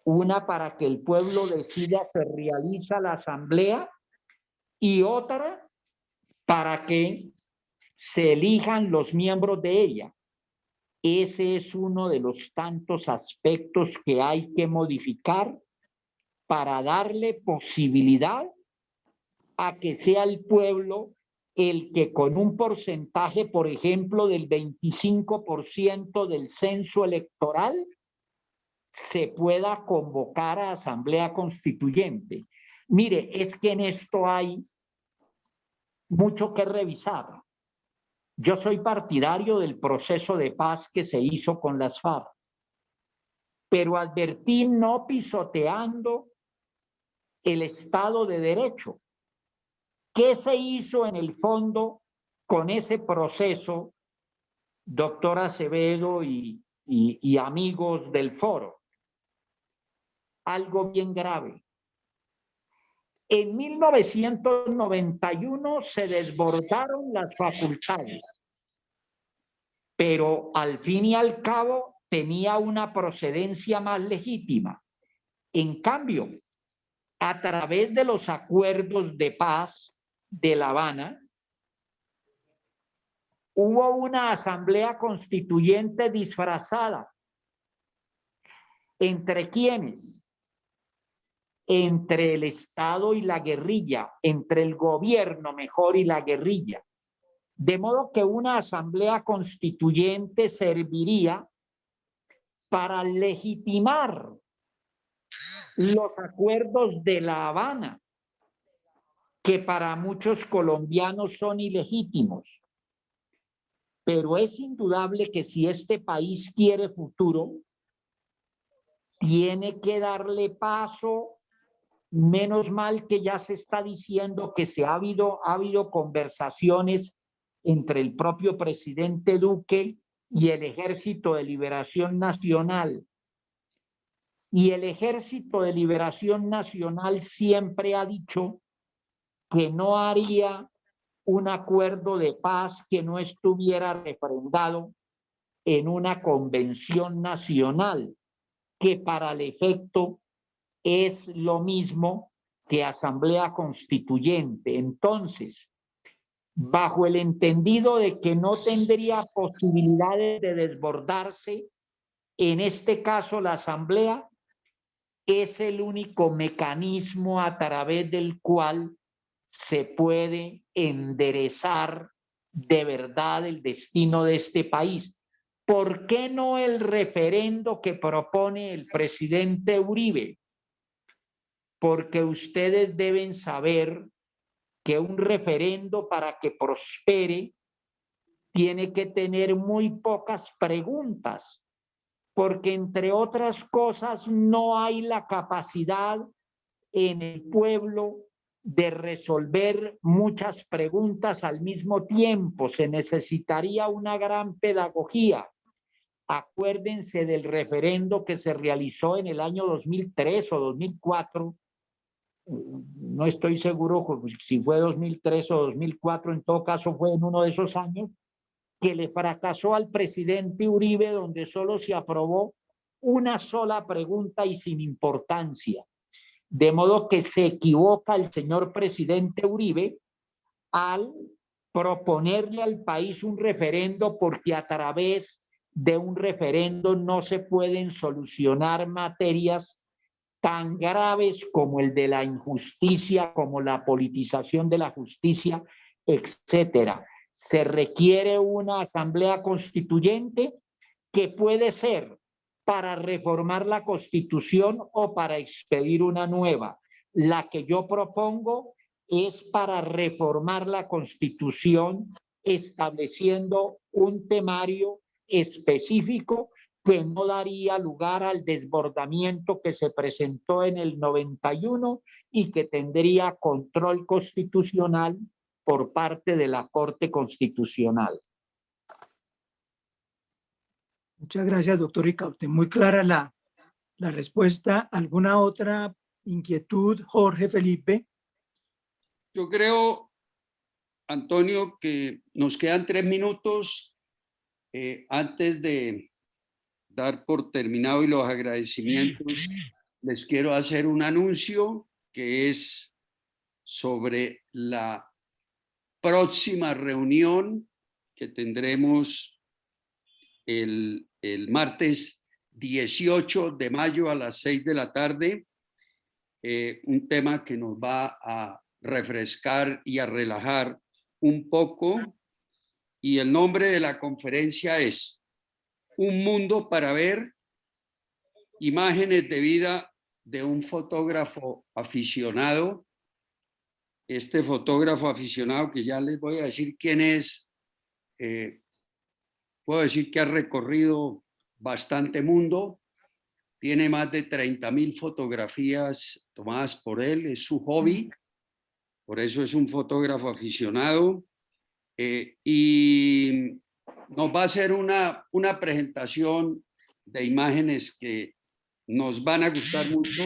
Una para que el pueblo decida se realiza la asamblea y otra para que se elijan los miembros de ella. Ese es uno de los tantos aspectos que hay que modificar para darle posibilidad a que sea el pueblo el que con un porcentaje, por ejemplo, del 25% del censo electoral, se pueda convocar a asamblea constituyente. Mire, es que en esto hay mucho que revisar. Yo soy partidario del proceso de paz que se hizo con las FARC, pero advertí no pisoteando el Estado de Derecho. ¿Qué se hizo en el fondo con ese proceso, doctor Acevedo y amigos del foro? Algo bien grave. En 1991 se desbordaron las facultades, pero al fin y al cabo tenía una procedencia más legítima. En cambio, a través de los acuerdos de paz de La Habana, hubo una asamblea constituyente disfrazada. ¿Entre quiénes? Entre el Estado y la guerrilla, entre el gobierno mejor y la guerrilla. De modo que una asamblea constituyente serviría para legitimar los acuerdos de La Habana, que para muchos colombianos son ilegítimos. Pero es indudable que si este país quiere futuro, tiene que darle paso. Menos mal que ya se está diciendo que ha habido conversaciones entre el propio presidente Duque y el Ejército de Liberación Nacional. Y el Ejército de Liberación Nacional siempre ha dicho que no haría un acuerdo de paz que no estuviera refrendado en una convención nacional, que para el efecto es lo mismo que asamblea constituyente. Entonces, bajo el entendido de que no tendría posibilidades de desbordarse, en este caso la asamblea es el único mecanismo a través del cual se puede enderezar de verdad el destino de este país. ¿Por qué no el referendo que propone el presidente Uribe? Porque ustedes deben saber que un referendo, para que prospere, tiene que tener muy pocas preguntas, porque entre otras cosas no hay la capacidad en el pueblo de resolver muchas preguntas al mismo tiempo. Se necesitaría una gran pedagogía. Acuérdense del referendo que se realizó en el año 2003 o 2004. No estoy seguro si fue 2003 o 2004, en todo caso fue en uno de esos años, que le fracasó al presidente Uribe, donde solo se aprobó una sola pregunta y sin importancia. De modo que se equivoca el señor presidente Uribe al proponerle al país un referendo, porque a través de un referendo no se pueden solucionar materias tan graves como el de la injusticia, como la politización de la justicia, etcétera. Se requiere una asamblea constituyente que puede ser para reformar la Constitución o para expedir una nueva. La que yo propongo es para reformar la Constitución, estableciendo un temario específico que no daría lugar al desbordamiento que se presentó en el 91 y que tendría control constitucional por parte de la Corte Constitucional. Muchas gracias, doctor Ricaurte. Muy clara la respuesta. ¿Alguna otra inquietud, Jorge Felipe? Yo creo, Antonio, que nos quedan 3 minutos antes de dar por terminado y los agradecimientos. Les quiero hacer un anuncio que es sobre la próxima reunión que tendremos el martes 18 de mayo a las 6 de la tarde. Un tema que nos va a refrescar y a relajar un poco. Y el nombre de la conferencia es Un mundo para ver, imágenes de vida de un fotógrafo aficionado. Este fotógrafo aficionado, que ya les voy a decir quién es, puedo decir que ha recorrido bastante mundo, tiene más de 30.000 fotografías tomadas por él, es su hobby, por eso es un fotógrafo aficionado, y nos va a hacer una presentación de imágenes que nos van a gustar mucho,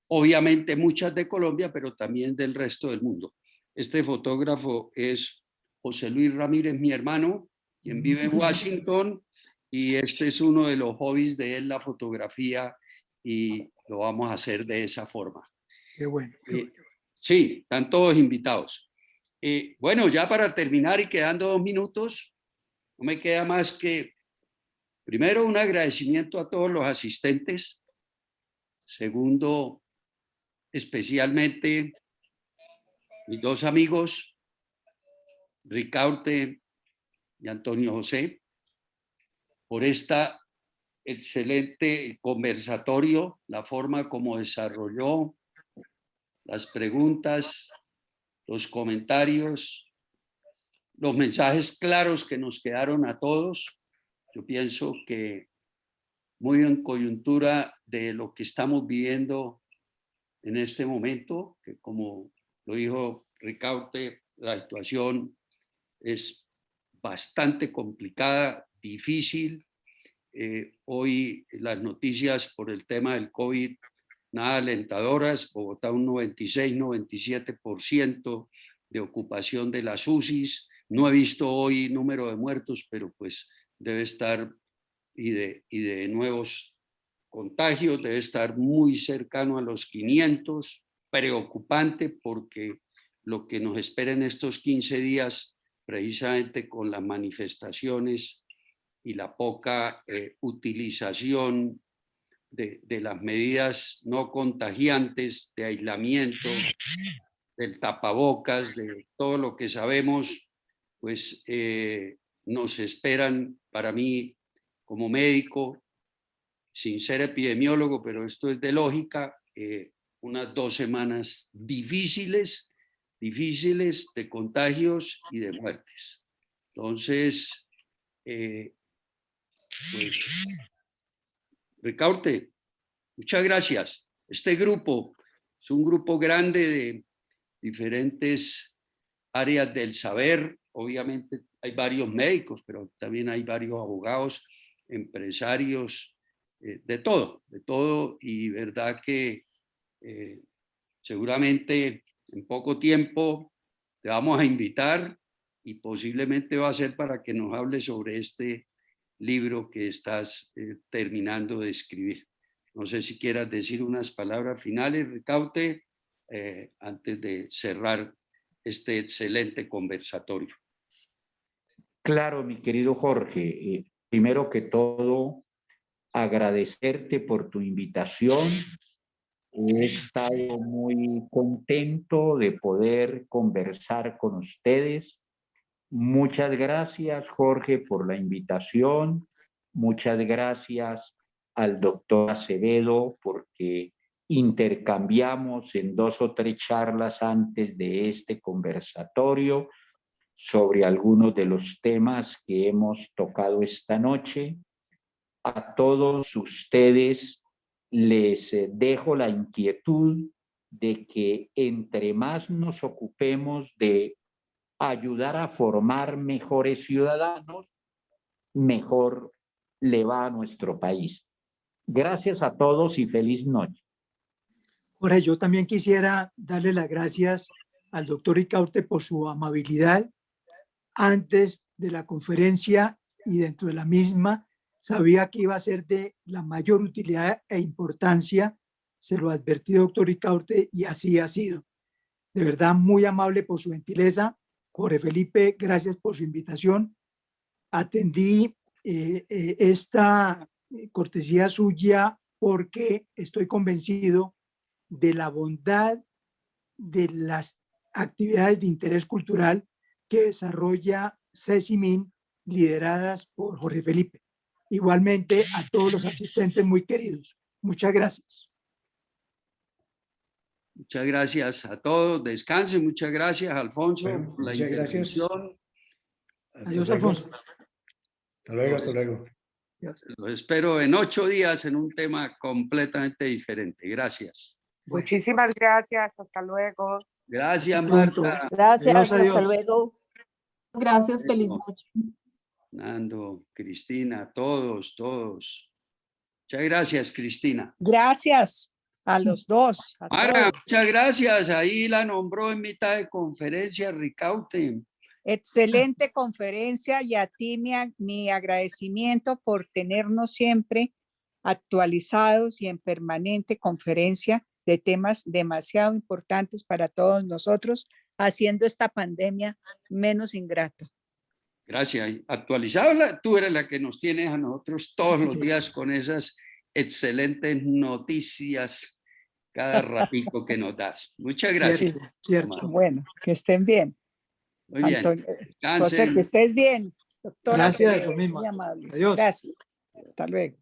obviamente muchas de Colombia, pero también del resto del mundo. Este fotógrafo es José Luis Ramírez, mi hermano, quien vive en Washington, y este es uno de los hobbies de él, la fotografía, y lo vamos a hacer de esa forma. Qué bueno. Sí, están todos invitados. Bueno, ya para terminar y quedando 2 minutos, no me queda más que, primero, un agradecimiento a todos los asistentes. Segundo, especialmente mis 2 amigos, Ricaurte y Antonio José, por esta excelente conversatorio, la forma como desarrolló las preguntas, los comentarios, los mensajes claros que nos quedaron a todos. Yo pienso que muy en coyuntura de lo que estamos viviendo en este momento, que como lo dijo Ricaurte, la situación es bastante complicada, difícil. Hoy las noticias por el tema del COVID nada alentadoras. Bogotá un 96-97% de ocupación de las UCIs. No he visto hoy número de muertos, pero pues debe estar, y de nuevos contagios, debe estar muy cercano a los 500. Preocupante, porque lo que nos espera en estos 15 días, precisamente con las manifestaciones y la poca utilización de las medidas no contagiantes, de aislamiento, del tapabocas, de todo lo que sabemos, pues nos esperan, para mí como médico, sin ser epidemiólogo, pero esto es de lógica, unas 2 semanas difíciles de contagios y de muertes. Entonces, pues, Ricaurte, muchas gracias. Este grupo es un grupo grande de diferentes áreas del saber. Obviamente hay varios médicos, pero también hay varios abogados, empresarios, de todo. Y verdad que seguramente en poco tiempo te vamos a invitar y posiblemente va a ser para que nos hables sobre este libro que estás terminando de escribir. No sé si quieras decir unas palabras finales, Ricaurte, antes de cerrar este excelente conversatorio. Claro, mi querido Jorge. Primero que todo, agradecerte por tu invitación. He estado muy contento de poder conversar con ustedes. Muchas gracias, Jorge, por la invitación. Muchas gracias al doctor Acevedo, porque intercambiamos en 2 o 3 charlas antes de este conversatorio sobre algunos de los temas que hemos tocado esta noche. A todos ustedes les dejo la inquietud de que entre más nos ocupemos de ayudar a formar mejores ciudadanos, mejor le va a nuestro país. Gracias a todos y feliz noche. Jorge, yo también quisiera darle las gracias al doctor Ricaurte por su amabilidad. Antes de la conferencia y dentro de la misma, sabía que iba a ser de la mayor utilidad e importancia. Se lo advertí, doctor Ricaurte, y así ha sido. De verdad, muy amable por su gentileza. Jorge Felipe, gracias por su invitación. Atendí esta cortesía suya porque estoy convencido de la bondad de las actividades de interés cultural que desarrolla CECIMIN, lideradas por Jorge Felipe. Igualmente a todos los asistentes muy queridos. Muchas gracias. Muchas gracias a todos. Descansen. Muchas gracias, Alfonso, Bueno, por la muchas gracias. intervención. Adiós, luego. Alfonso. Hasta luego, hasta luego. Los espero en 8 días en un tema completamente diferente. Gracias. Bueno. Muchísimas gracias. Hasta luego. Gracias, Hasta pronto. Marta. Gracias, Adiós, hasta adiós. luego. Gracias, feliz noche. Nando, Cristina, todos. Muchas gracias, Cristina. Gracias a los dos. A Mara, todos. muchas gracias. Ahí la nombró en mitad de conferencia, Ricaurte. Excelente conferencia y a ti mi agradecimiento por tenernos siempre actualizados y en permanente conferencia de temas demasiado importantes para todos nosotros, haciendo esta pandemia menos ingrata. Gracias. Actualizado, tú eres la que nos tienes a nosotros todos los días con esas excelentes noticias cada ratico que nos das. Muchas gracias. Cierto. Bueno, que estén bien. Muy bien. Antonio, Descansen. José, que estés bien. Doctora, Gracias, lo muy mismo. amable. Adiós. Gracias. Hasta luego.